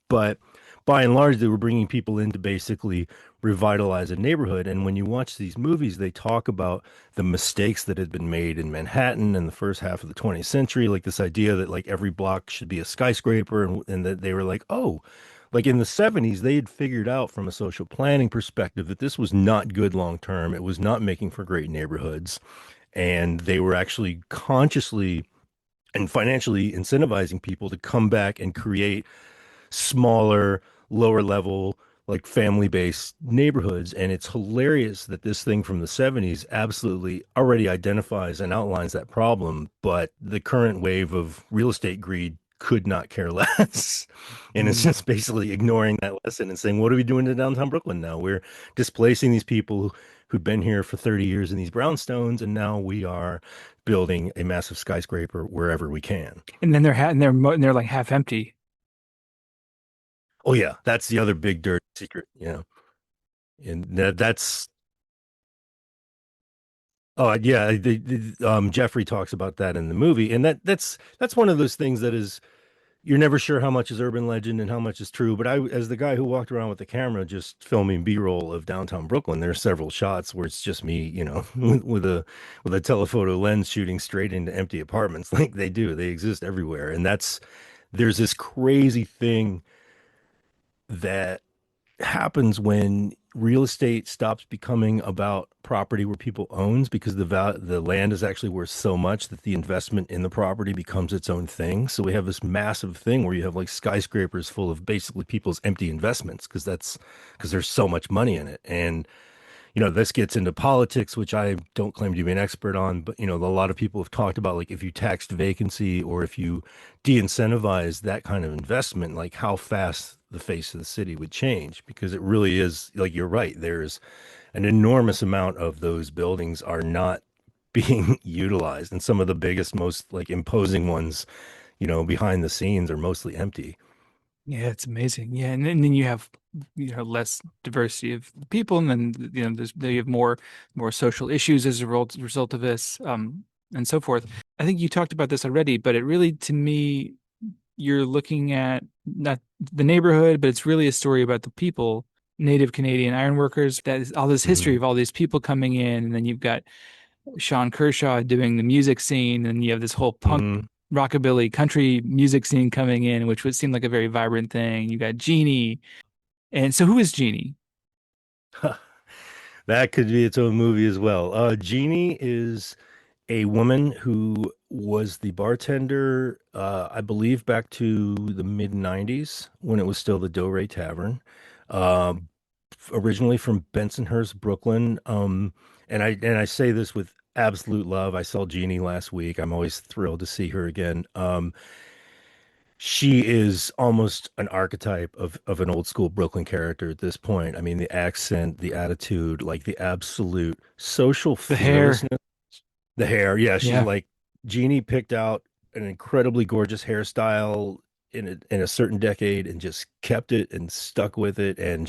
Speaker 2: But by and large, they were bringing people in to basically revitalize a neighborhood. And when you watch these movies, they talk about the mistakes that had been made in Manhattan in the first half of the 20th century, like this idea that like every block should be a skyscraper, and that they were like, oh, like in the 70s, they had figured out from a social planning perspective that this was not good long term. It was not making for great neighborhoods. And they were actually consciously and financially incentivizing people to come back and create smaller, lower level, like family based neighborhoods. And it's hilarious that this thing from the 70s absolutely already identifies and outlines that problem. But the current wave of real estate greed could not care less. And it's
Speaker 1: Mm.
Speaker 2: just basically ignoring that lesson and saying, what are we doing to downtown Brooklyn now? We're displacing these people who've been here for 30 years in these brownstones, and now we are building a massive skyscraper wherever we can.
Speaker 1: And then they're like half empty.
Speaker 2: Oh yeah, that's the other big dirty secret, and that's oh yeah, Jeffrey talks about that in the movie, and that's one of those things that is you're never sure how much is urban legend and how much is true. But as the guy who walked around with the camera just filming B-roll of downtown Brooklyn, there's several shots where it's just me, with a telephoto lens shooting straight into empty apartments, like they exist everywhere, and there's this crazy thing that happens when real estate stops becoming about property where people owns, because the land is actually worth so much that the investment in the property becomes its own thing. So we have this massive thing where you have like skyscrapers full of basically people's empty investments, because there's so much money in it. And this gets into politics, which I don't claim to be an expert on, but a lot of people have talked about like if you taxed vacancy or if you de-incentivize that kind of investment, like how fast the face of the city would change, because it really is like you're right. There's an enormous amount of those buildings are not being utilized, and some of the biggest, most like imposing ones, behind the scenes are mostly empty.
Speaker 1: Yeah, it's amazing. Yeah, and then you have less diversity of people, and then you have more social issues as a result of this, and so forth. I think you talked about this already, but it really, to me, you're looking at not the neighborhood, but it's really a story about the people, Native Canadian ironworkers. That is all this history
Speaker 2: Hmm.
Speaker 1: of all these people coming in, and then you've got Sean Kershaw doing the music scene, and you have this whole punk
Speaker 2: Hmm.
Speaker 1: rockabilly country music scene coming in, which would seem like a very vibrant thing. You got Jeannie. And so who is Jeannie?
Speaker 2: That could be its own movie as well. Jeannie is a woman who was the bartender, I believe, back to the mid 90s when it was still the Do Re Tavern. Um, Originally from Bensonhurst, Brooklyn. And I say this with absolute love. I saw Jeannie last week. I'm always thrilled to see her again. She is almost an archetype of an old school Brooklyn character at this point. I mean, the accent, the attitude, like the absolute social
Speaker 1: The hair.
Speaker 2: fearlessness. The hair, yeah, she's
Speaker 1: Yeah.
Speaker 2: like Jeannie picked out an incredibly gorgeous hairstyle in a certain decade and just kept it and stuck with it. And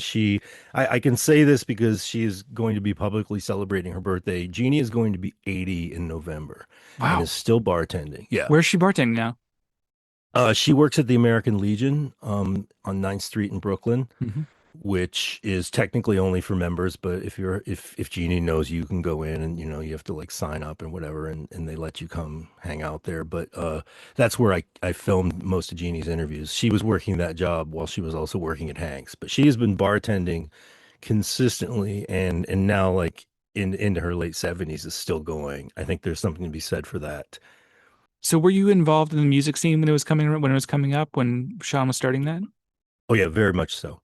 Speaker 2: I can say this because she is going to be publicly celebrating her birthday. Jeannie is going to be 80 in November and is
Speaker 1: Wow.
Speaker 2: still bartending. Yeah.
Speaker 1: Where's she bartending now?
Speaker 2: She works at the American Legion on 9th Street in Brooklyn.
Speaker 1: Hmm.
Speaker 2: which is technically only for members, but if Jeannie knows you can go in and you have to like sign up and whatever and they let you come hang out there. But that's where I filmed most of Jeannie's interviews. She was working that job while she was also working at Hank's, but she has been bartending consistently and now like into her late 70s is still going. I think there's something to be said for that.
Speaker 1: So were you involved in the music scene when it was coming up when Sean was starting that?
Speaker 2: Oh yeah, very much so.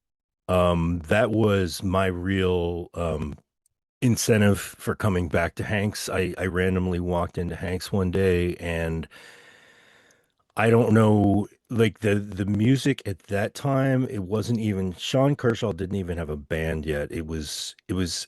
Speaker 2: That was my real incentive for coming back to Hanks. I randomly walked into Hanks one day and I don't know, like the music at that time, it wasn't even Sean Kershaw didn't even have a band yet. It was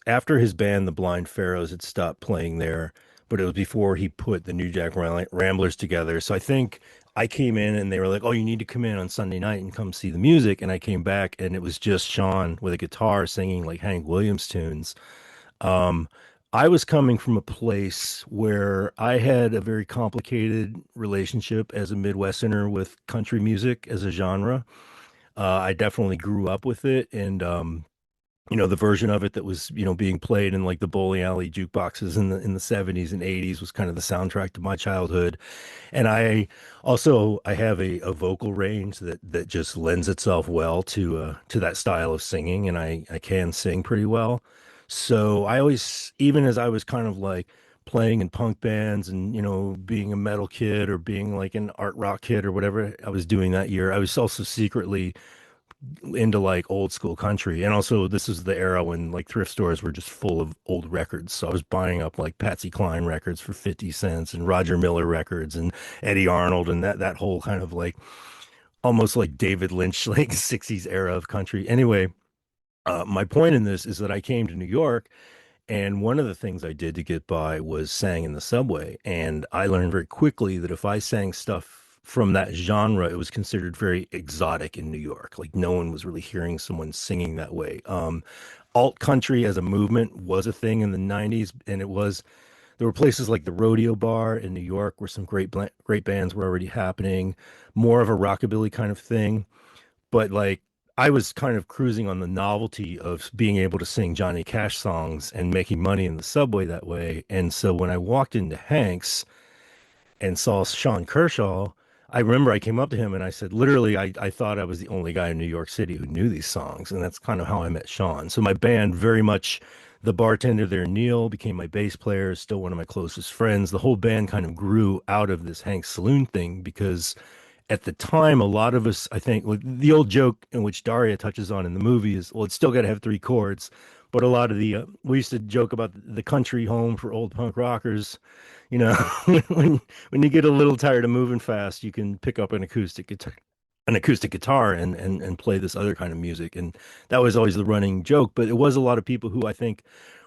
Speaker 2: after his band, the Blind Pharaohs, had stopped playing there, but it was before he put the New Jack Ramblers together. So I think I came in and they were like, "Oh, you need to come in on Sunday night and come see the music." And I came back and it was just Sean with a guitar singing like Hank Williams tunes. Um, I was coming from a place where I had a very complicated relationship as a Midwesterner with country music as a genre. I definitely grew up with it, and the version of it that was, being played in like the bowling alley jukeboxes in the 70s and 80s was kind of the soundtrack to my childhood. And I have a vocal range that just lends itself well to that style of singing, and I can sing pretty well. So I always, even as I was kind of like playing in punk bands and being a metal kid or being like an art rock kid or whatever I was doing that year, I was also secretly into like old school country. And also this is the era when like thrift stores were just full of old records. So I was buying up like Patsy Cline records for 50 cents and Roger Miller records and Eddie Arnold and that whole kind of like almost like David Lynch like 60s era of country. Anyway, my point in this is that I came to New York and one of the things I did to get by was sang in the subway. And I learned very quickly that if I sang stuff from that genre, it was considered very exotic in New York. Like no one was really hearing someone singing that way. Alt country as a movement was a thing in the 90s, and there were places like the Rodeo Bar in New York where some great bands were already happening, more of a rockabilly kind of thing. But like I was kind of cruising on the novelty of being able to sing Johnny Cash songs and making money in the subway that way. And so when I walked into Hank's and saw Sean Kershaw, I remember I came up to him and I said, literally, I thought I was the only guy in New York City who knew these songs. And that's kind of how I met Sean. So my band very much, the bartender there, Neil, became my bass player, still one of my closest friends. The whole band kind of grew out of this Hank's Saloon thing because at the time, a lot of us, I think, like, the old joke in which Daria touches on in the movie is, well, it's still got to have three chords. But a lot of we used to joke about the country home for old punk rockers. You know, when you get a little tired of moving fast, you can pick up an acoustic guitar and play this other kind of music. And that was always the running joke. But it was a lot of people who I think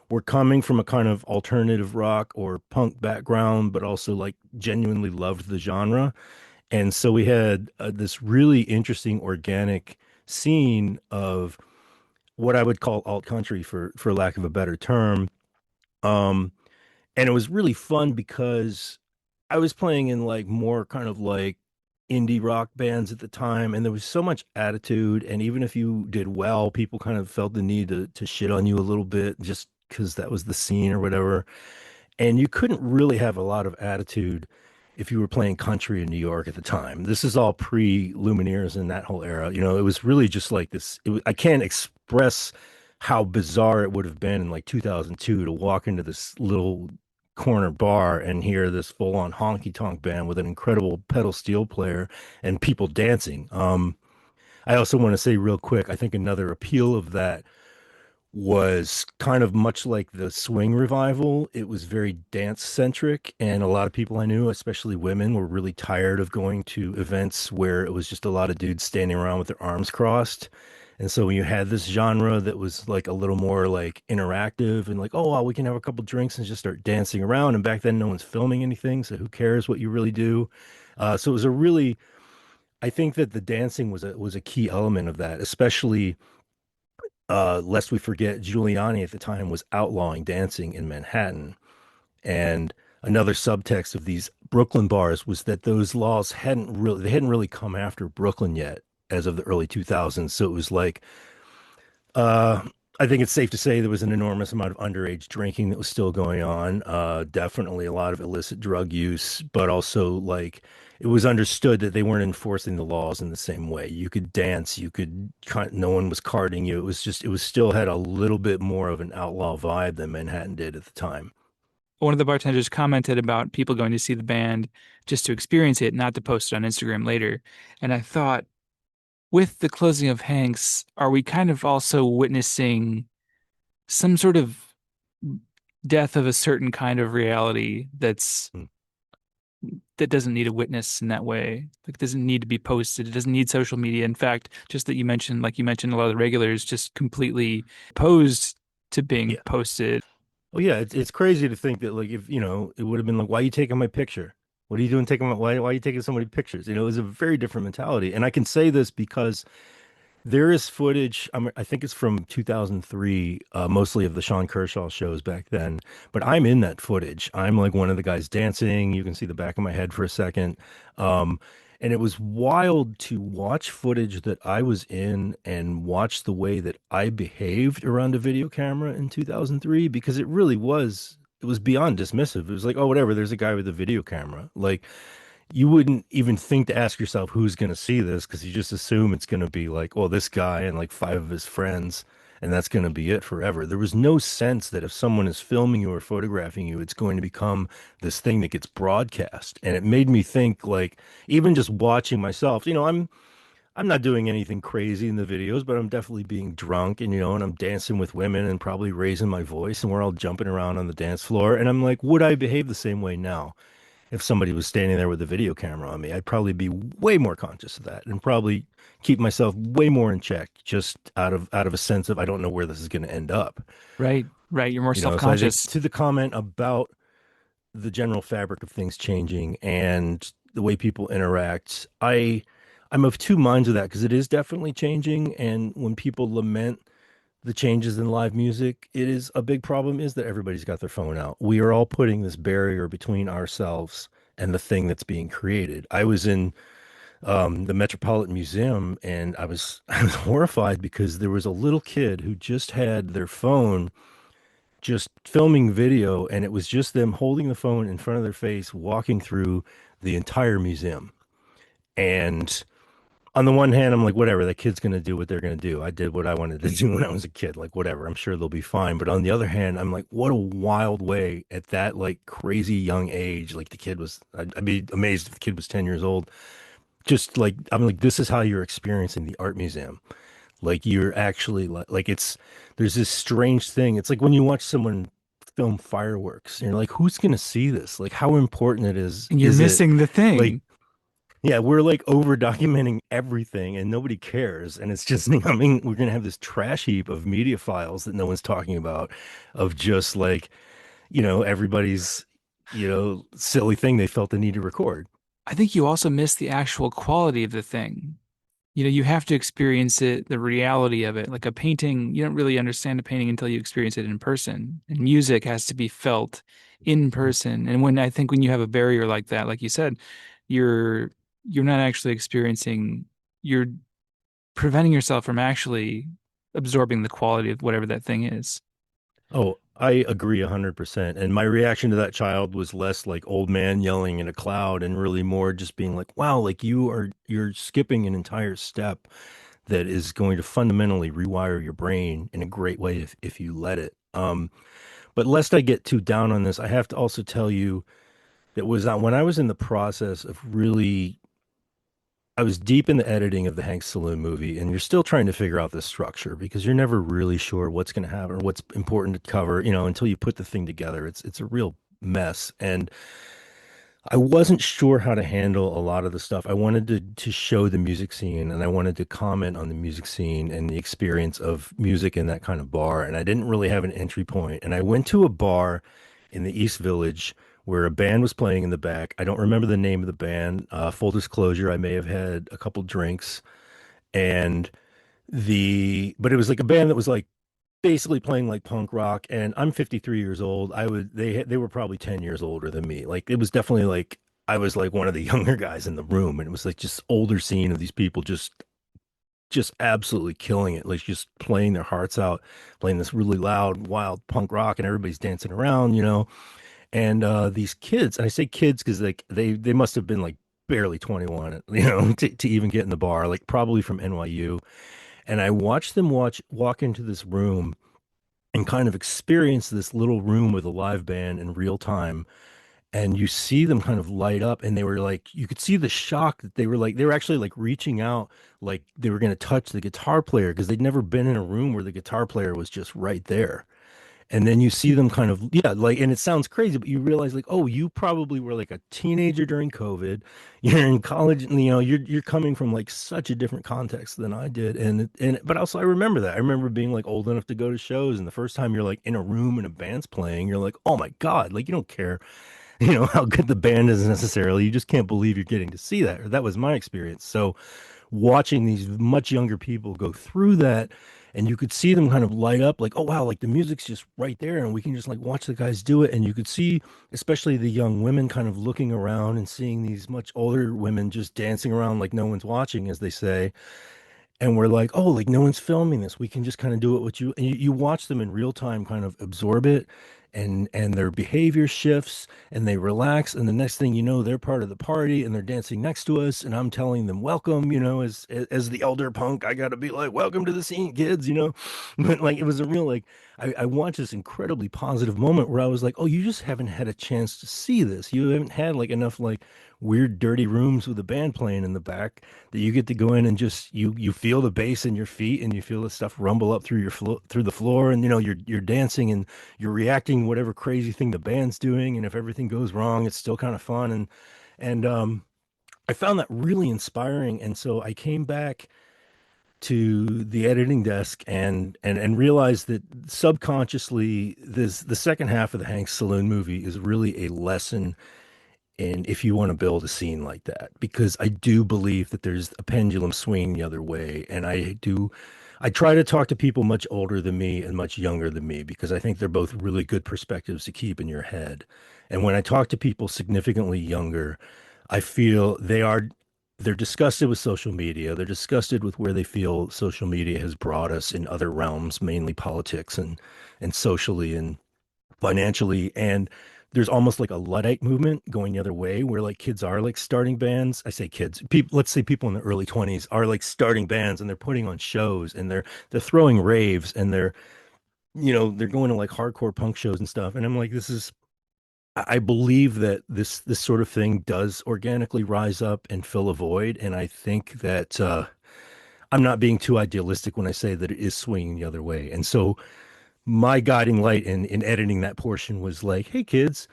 Speaker 2: were coming from a kind of alternative rock or punk background, but also like genuinely loved the genre. And so we had this really interesting organic scene of what I would call alt country for lack of a better term. Um, and it was really fun because I was playing in like more kind of like indie rock bands at the time, and there was so much attitude. And even if you did well, people kind of felt the need to shit on you a little bit just because that was the scene or whatever. And you couldn't really have a lot of attitude if you were playing country in New York at the time. This is all pre-Lumineers and that whole era. It was really just like this. I can't express how bizarre it would have been in like 2002 to walk into this little corner bar and hear this full-on honky-tonk band with an incredible pedal steel player and people dancing. I also want to say real quick, I think another appeal of that was kind of much like the swing revival. It was very dance centric, and a lot of people I knew, especially women, were really tired of going to events where it was just a lot of dudes standing around with their arms crossed. And so when you had this genre that was like a little more like interactive and like, oh, wow, we can have a couple drinks and just start dancing around. And back then, no one's filming anything, so who cares what you really do? So it was a really, I think that the dancing was a key element of that, especially lest we forget, Giuliani at the time was outlawing dancing in Manhattan. And another subtext of these Brooklyn bars was that those laws hadn't really come after Brooklyn yet as of the early 2000s. So it was like Uh, I think it's safe to say there was an enormous amount of underage drinking that was still going on. Definitely a lot of illicit drug use, but also like it was understood that they weren't enforcing the laws in the same way. You could dance, no one was carding you. It was just, it was still had a little bit more of an outlaw vibe than Manhattan did at the time.
Speaker 1: One of the bartenders commented about people going to see the band just to experience it, not to post it on Instagram later. And I thought, with the closing of Hanks, are we kind of also witnessing some sort of death of a certain kind of reality
Speaker 2: Mm.
Speaker 1: that doesn't need a witness in that way? Like, it doesn't need to be posted. It doesn't need social media. In fact, just that you mentioned, like you mentioned, a lot of the regulars just completely opposed to being
Speaker 2: Yeah.
Speaker 1: posted.
Speaker 2: Oh yeah, it's crazy to think that like if it would have been like, why are you taking my picture? What are you doing taking why are you taking so many pictures? It was a very different mentality. And I can say this because there is footage, I think it's from 2003, mostly of the Sean Kershaw shows back then, but I'm in that footage. I'm like one of the guys dancing. You can see the back of my head for a second. Um, and it was wild to watch footage that I was in and watch the way that I behaved around a video camera in 2003 because it was beyond dismissive. It was like, oh, whatever, there's a guy with a video camera. Like, you wouldn't even think to ask yourself who's going to see this because you just assume it's going to be like, well, this guy and like five of his friends, and that's going to be it forever. There was no sense that if someone is filming you or photographing you, it's going to become this thing that gets broadcast. And it made me think, like, even just watching myself, I'm not doing anything crazy in the videos, but I'm definitely being drunk and and I'm dancing with women and probably raising my voice and we're all jumping around on the dance floor. And I'm like, would I behave the same way now? If somebody was standing there with a video camera on me, I'd probably be way more conscious of that and probably keep myself way more in check, just out of a sense of I don't know where this is going to end up.
Speaker 1: Right, right. You're more
Speaker 2: So I think
Speaker 1: self-conscious.
Speaker 2: to the comment about the general fabric of things changing and the way people interact, I'm of two minds of that because it is definitely changing. And when people lament the changes in live music, it is a big problem is that everybody's got their phone out. We are all putting this barrier between ourselves and the thing that's being created. I was in the Metropolitan Museum and I was horrified because there was a little kid who just had their phone just filming video and it was just them holding the phone in front of their face walking through the entire museum. And on the one hand, I'm like, whatever, that kid's gonna do what they're gonna do. I did what I wanted to do when I was a kid. Like, whatever, I'm sure they'll be fine. But on the other hand, I'm like, what a wild way at that like crazy young age. Like the kid was, I'd be amazed if the kid was 10 years old. Just like, I'm like, this is how you're experiencing the art museum. Like you're actually like there's this strange thing. It's like when you watch someone film fireworks, and you're like, who's gonna see this? Like how important it
Speaker 1: And you're
Speaker 2: is it?
Speaker 1: missing the
Speaker 2: Like
Speaker 1: thing.
Speaker 2: yeah, we're like over documenting everything and nobody cares. And it's just, I mean, we're gonna have this trash heap of media files that no one's talking about of just like, everybody's, silly thing they felt the need to record.
Speaker 1: I think you also miss the actual quality of the thing. You have to experience it, the reality of it. Like a painting, you don't really understand a painting until you experience it in person. And music has to be felt in person. And when you have a barrier like that, like you said, you're you're not actually experiencing, you're preventing yourself from actually absorbing the quality of whatever that thing is.
Speaker 2: Oh, I agree 100%. And my reaction to that child was less like old man yelling in a cloud and really more just being like, wow, like you're skipping an entire step that is going to fundamentally rewire your brain in a great way if you let it. But lest I get too down on this, I have to also tell you that was when I was in the process of really I was deep in the editing of the Hank Saloon movie, and you're still trying to figure out the structure because you're never really sure what's going to happen or what's important to cover, until you put the thing together. It's a real mess, and I wasn't sure how to handle a lot of the stuff. I wanted to show the music scene, and I wanted to comment on the music scene and the experience of music in that kind of bar, and I didn't really have an entry point. And I went to a bar in the East Village where a band was playing in the back. I don't remember the name of the band. Full disclosure, I may have had a couple drinks and but it was like a band that was like basically playing like punk rock and I'm 53 years old. They were probably 10 years older than me. Like it was definitely like I was like one of the younger guys in the room and it was like just older scene of these people just just absolutely killing it, like just playing their hearts out, playing this really loud, wild punk rock, and everybody's dancing around, and these kids, I say kids because like they must have been like barely 21, to even get in the bar, like probably from NYU. And I watched them walk into this room and kind of experience this little room with a live band in real time. And you see them kind of light up, and they were like, you could see the shock that they were actually like reaching out, like they were going to touch the guitar player because they'd never been in a room where the guitar player was just right there. And then you see them kind of, yeah, like, and it sounds crazy, but you realize like, oh, you probably were like a teenager during COVID. You're in college, and you're coming from like such a different context than I did. But also I remember that. I remember being like old enough to go to shows, and the first time you're like in a room and a band's playing, you're like, oh my God, like you don't care, how good the band is necessarily. You just can't believe you're getting to see that. Or that was my experience. So watching these much younger people go through that, and you could see them kind of light up like, oh wow, like the music's just right there and we can just like watch the guys do it. And you could see especially the young women kind of looking around and seeing these much older women just dancing around like no one's watching, as they say. And we're like, oh, like no one's filming this. We can just kind of do it with you. And you watch them in real time kind of absorb it, and their behavior shifts and they relax. And the next thing you know, they're part of the party and they're dancing next to us. And I'm telling them, welcome, as the elder punk, I gotta be like, welcome to the scene, kids. But like it was a real like I watched this incredibly positive moment where I was like, oh, you just haven't had a chance to see this. You haven't had like enough like weird dirty rooms with a band playing in the back that you get to go in and just you feel the bass in your feet and you feel the stuff rumble up through the floor, and you're dancing and you're reacting to whatever crazy thing the band's doing, and if everything goes wrong it's still kind of fun. And I found that really inspiring, and so I came back to the editing desk and realized that subconsciously this the second half of the Hanks Saloon movie is really a lesson. And if you want to build a scene like that, because I do believe that there's a pendulum swinging the other way. And I try to talk to people much older than me and much younger than me, because I think they're both really good perspectives to keep in your head. And when I talk to people significantly younger, I feel they're disgusted with social media. They're disgusted with where they feel social media has brought us in other realms, mainly politics and socially and financially. And there's almost like a Luddite movement going the other way where like kids are like starting bands. I say kids, people, let's say people in the early 20s are like starting bands and they're putting on shows and they're throwing raves and they're going to like hardcore punk shows and stuff. And I'm like, I believe that this sort of thing does organically rise up and fill a void. And I think that I'm not being too idealistic when I say that it is swinging the other way. And so my guiding light in editing that portion was like, hey kids,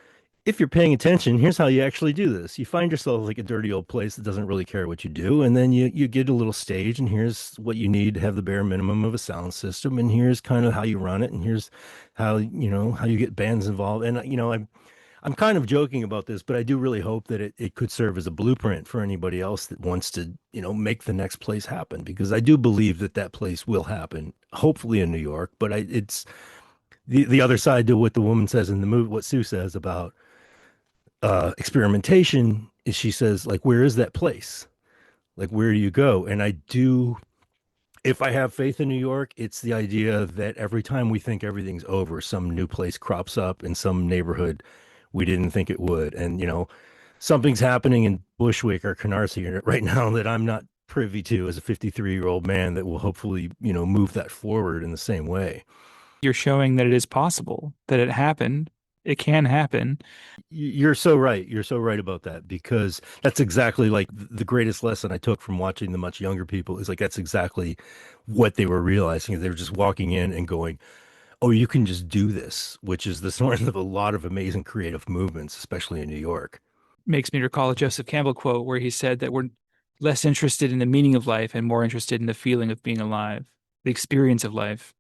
Speaker 2: if you're paying attention, here's how you actually do this. You find yourself like a dirty old place that doesn't really care what you do, and then you get a little stage, and here's what you need to have the bare minimum of a sound system, and here's kind of how you run it, and here's how you get bands involved. And I'm kind of joking about this, but I do really hope that it could serve as a blueprint for anybody else that wants to, make the next place happen, because I do believe that that place will happen, hopefully in New York. But it's the other side to what the woman says in the movie, what Sue says about experimentation is she says, like, where is that place? Like, where do you go? And I do, if I have faith in New York, it's the idea that every time we think everything's over, some new place crops up in some neighborhood we didn't think it would. And, something's happening in Bushwick or Canarsie right now that I'm not privy to as a 53-year-old man that will hopefully, move that forward in the same way.
Speaker 1: You're showing that it is possible, that it happened, it can happen.
Speaker 2: You're so right. You're so right about that, because that's exactly like the greatest lesson I took from watching the much younger people is like that's exactly what they were realizing. They were just walking in and going, "Oh, you can just do this," which is the source of a lot of amazing creative movements, especially in New York.
Speaker 1: Makes me recall a Joseph Campbell quote where he said that we're less interested in the meaning of life and more interested in the feeling of being alive, the experience of life.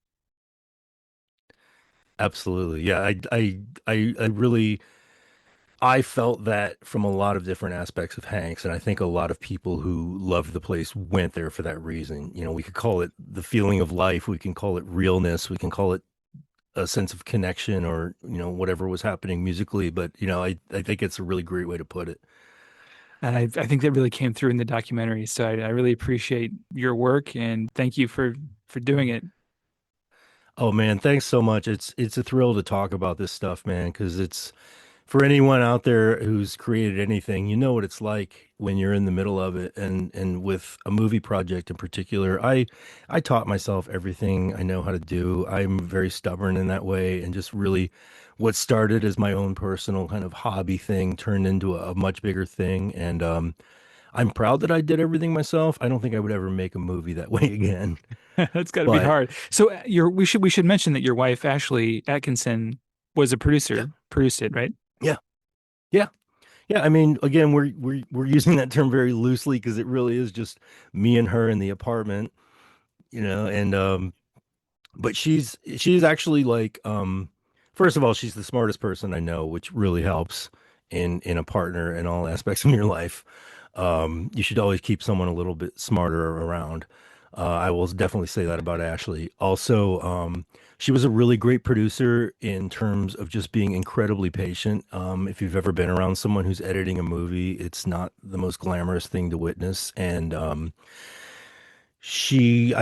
Speaker 2: Absolutely. Yeah, I really I felt that from a lot of different aspects of Hanks, and I think a lot of people who loved the place went there for that reason. We could call it the feeling of life, we can call it realness, we can call it a sense of connection, or whatever was happening musically. But I think it's a really great way to put it.
Speaker 1: And I think that really came through in the documentary. So I really appreciate your work and thank you for doing it.
Speaker 2: Oh man, thanks so much. It's a thrill to talk about this stuff, man, because it's for anyone out there who's created anything, you know what it's like when you're in the middle of it. And with a movie project in particular, I taught myself everything I know how to do. I'm very stubborn in that way, and just really what started as my own personal kind of hobby thing turned into a much bigger thing. And I'm proud that I did everything myself. I don't think I would ever make a movie that way again.
Speaker 1: That's got to be
Speaker 2: But
Speaker 1: hard. So we should mention that your wife Ashley Atkinson was a
Speaker 2: yeah,
Speaker 1: producer, produced it, right?
Speaker 2: yeah, yeah. Yeah, I mean, again, we're using that term very loosely because it really is just me and her in the apartment, and but she's actually like first of all, she's the smartest person I know, which really helps in a partner in all aspects of your life. You should always keep someone a little bit smarter around. I will definitely say that about Ashley. Also, she was a really great producer in terms of just being incredibly patient. If you've ever been around someone who's editing a movie, it's not the most glamorous thing to witness. And I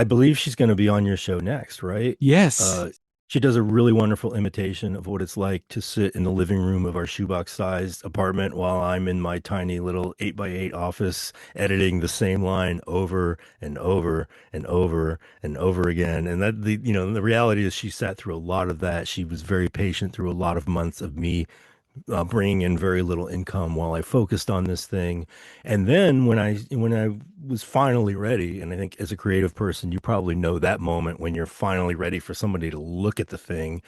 Speaker 2: believe she's going to be on your show next, right?
Speaker 1: Yes.
Speaker 2: Uh, she does a really wonderful imitation of what it's like to sit in the living room of our shoebox-sized apartment while I'm in my tiny little 8 by 8 office editing the same line over and over and over and over again. And the reality is she sat through a lot of that. She was very patient through a lot of months of me bringing in very little income while I focused on this thing. And then when I was finally ready, and I think as a creative person, you probably know that moment when you're finally ready for somebody to look at the thing.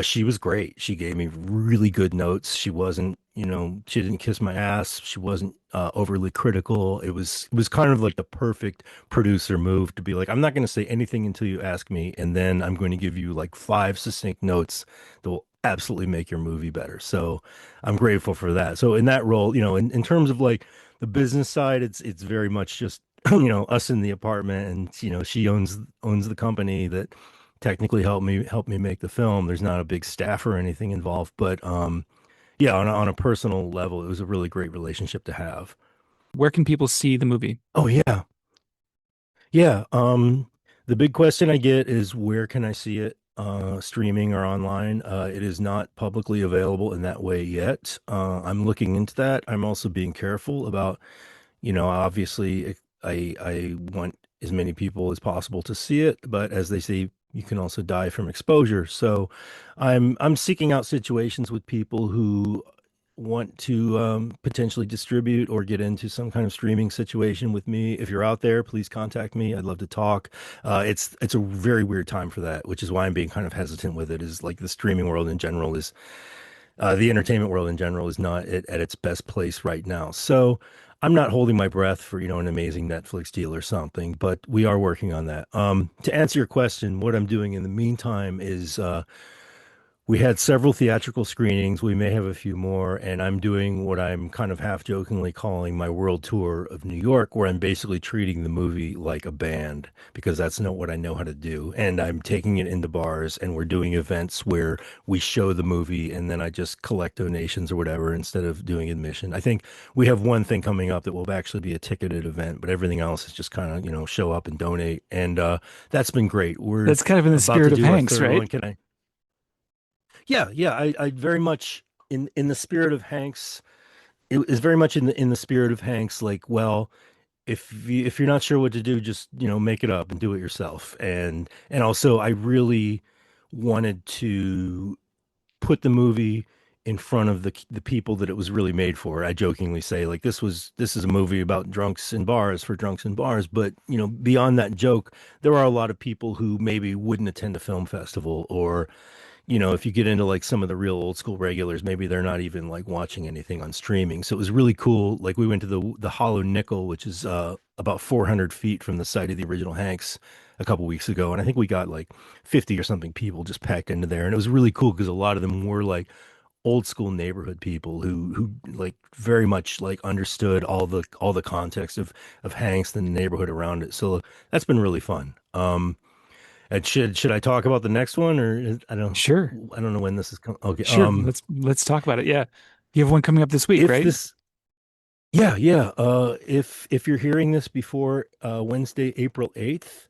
Speaker 2: She was great. She gave me really good notes. She wasn't, she didn't kiss my ass. She wasn't overly critical. It was kind of like the perfect producer move to be like, I'm not going to say anything until you ask me, and then I'm going to give you like five succinct notes that will absolutely make your movie better. So I'm grateful for that. So in that role, in terms of like the business side, it's very much just us in the apartment, and she owns the company that technically helped me make the film. There's not a big staff or anything involved, but yeah, on a personal level, it was a really great relationship to have.
Speaker 1: Where can people see the movie?
Speaker 2: Oh yeah. Yeah, the big question I get is where can I see it streaming or online? It is not publicly available in that way yet. I'm looking into that. I'm also being careful about, obviously I want as many people as possible to see it, but as they say, you can also die from exposure. So I'm seeking out situations with people who want to potentially distribute or get into some kind of streaming situation with me. If you're out there, please contact me. I'd love to talk. It's a very weird time for that, which is why I'm being kind of hesitant with it. Is like the streaming world in general is the entertainment world in general is not at its best place right now. So I'm not holding my breath for, an amazing Netflix deal or something, but we are working on that. To answer your question, what I'm doing in the meantime is we had several theatrical screenings. We may have a few more, and I'm doing what I'm kind of half jokingly calling my world tour of New York, where I'm basically treating the movie like a band because that's not what I know how to do. And I'm taking it into bars, and we're doing events where we show the movie, and then I just collect donations or whatever instead of doing admission. I think we have one thing coming up that will actually be a ticketed event, but everything else is just kind of, show up and donate. And that's been great. We're
Speaker 1: That's kind of in the
Speaker 2: about to
Speaker 1: spirit of
Speaker 2: do our
Speaker 1: Hanks,
Speaker 2: third one.
Speaker 1: right?
Speaker 2: Can I? Yeah, yeah, I very much in the spirit of Hanks. It is very much in the spirit of Hanks. Like, well, if you're not sure what to do, just make it up and do it yourself. And also, I really wanted to put the movie in front of the people that it was really made for. I jokingly say like this is a movie about drunks in bars for drunks in bars, but beyond that joke, there are a lot of people who maybe wouldn't attend a film festival or if you get into like some of the real old school regulars, maybe they're not even like watching anything on streaming. So it was really cool. Like we went to the Hollow Nickel, which is about 400 feet from the site of the original Hanks a couple weeks ago, and I think we got like 50 or something people just packed into there, and it was really cool because a lot of them were like old school neighborhood people who like very much like understood all the context of Hanks and the neighborhood around it. So that's been really fun. And should I talk about the next one or
Speaker 1: Sure.
Speaker 2: I don't know when this is coming. Okay.
Speaker 1: Sure. Let's talk about it. Yeah. You have one coming up this week,
Speaker 2: If
Speaker 1: right?
Speaker 2: this Yeah, yeah. If you're hearing this before Wednesday, April 8th,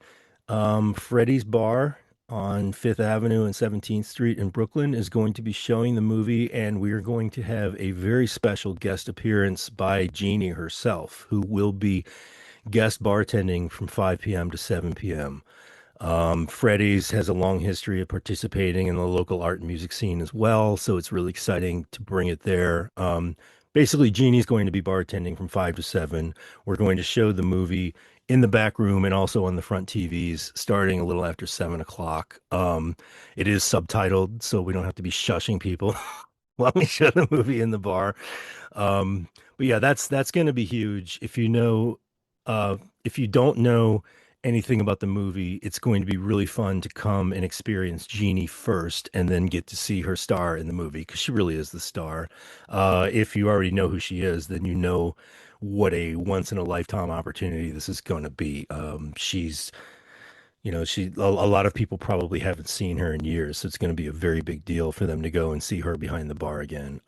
Speaker 2: Freddy's Bar on Fifth Avenue and 17th Street in Brooklyn is going to be showing the movie, and we are going to have a very special guest appearance by Jeannie herself, who will be guest bartending from 5 p.m. to 7 p.m. Freddy's has a long history of participating in the local art and music scene as well, so it's really exciting to bring it there. Basically, Jeannie's going to be bartending from 5 to 7. We're going to show the movie in the back room and also on the front TVs starting a little after 7 o'clock. It is subtitled, so we don't have to be shushing people while we show the movie in the bar. But yeah, that's going to be huge. If you don't know anything about the movie, it's going to be really fun to come and experience Jeannie first and then get to see her star in the movie because she really is the star. If you already know who she is, then you know what a once in a lifetime opportunity this is going to be. A lot of people probably haven't seen her in years, so it's going to be a very big deal for them to go and see her behind the bar again.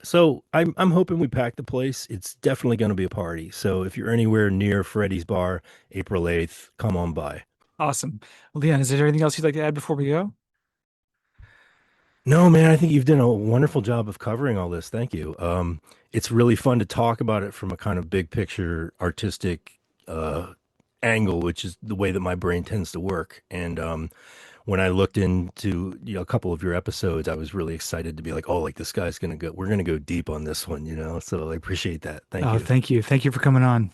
Speaker 2: So I'm hoping we pack the place. It's definitely going to be a party. So if you're anywhere near Freddy's Bar, April 8th, come on by.
Speaker 1: Awesome. Well, Leon, is there anything else you'd like to add before we go?
Speaker 2: No, man, I think you've done a wonderful job of covering all this. Thank you. It's really fun to talk about it from a kind of big picture artistic angle, which is the way that my brain tends to work. And when I looked into a couple of your episodes, I was really excited to be like, oh, like this guy's gonna go, we're gonna go deep on this one. So I appreciate that. Thank
Speaker 1: Oh,
Speaker 2: you.
Speaker 1: thank you. Thank you for coming on.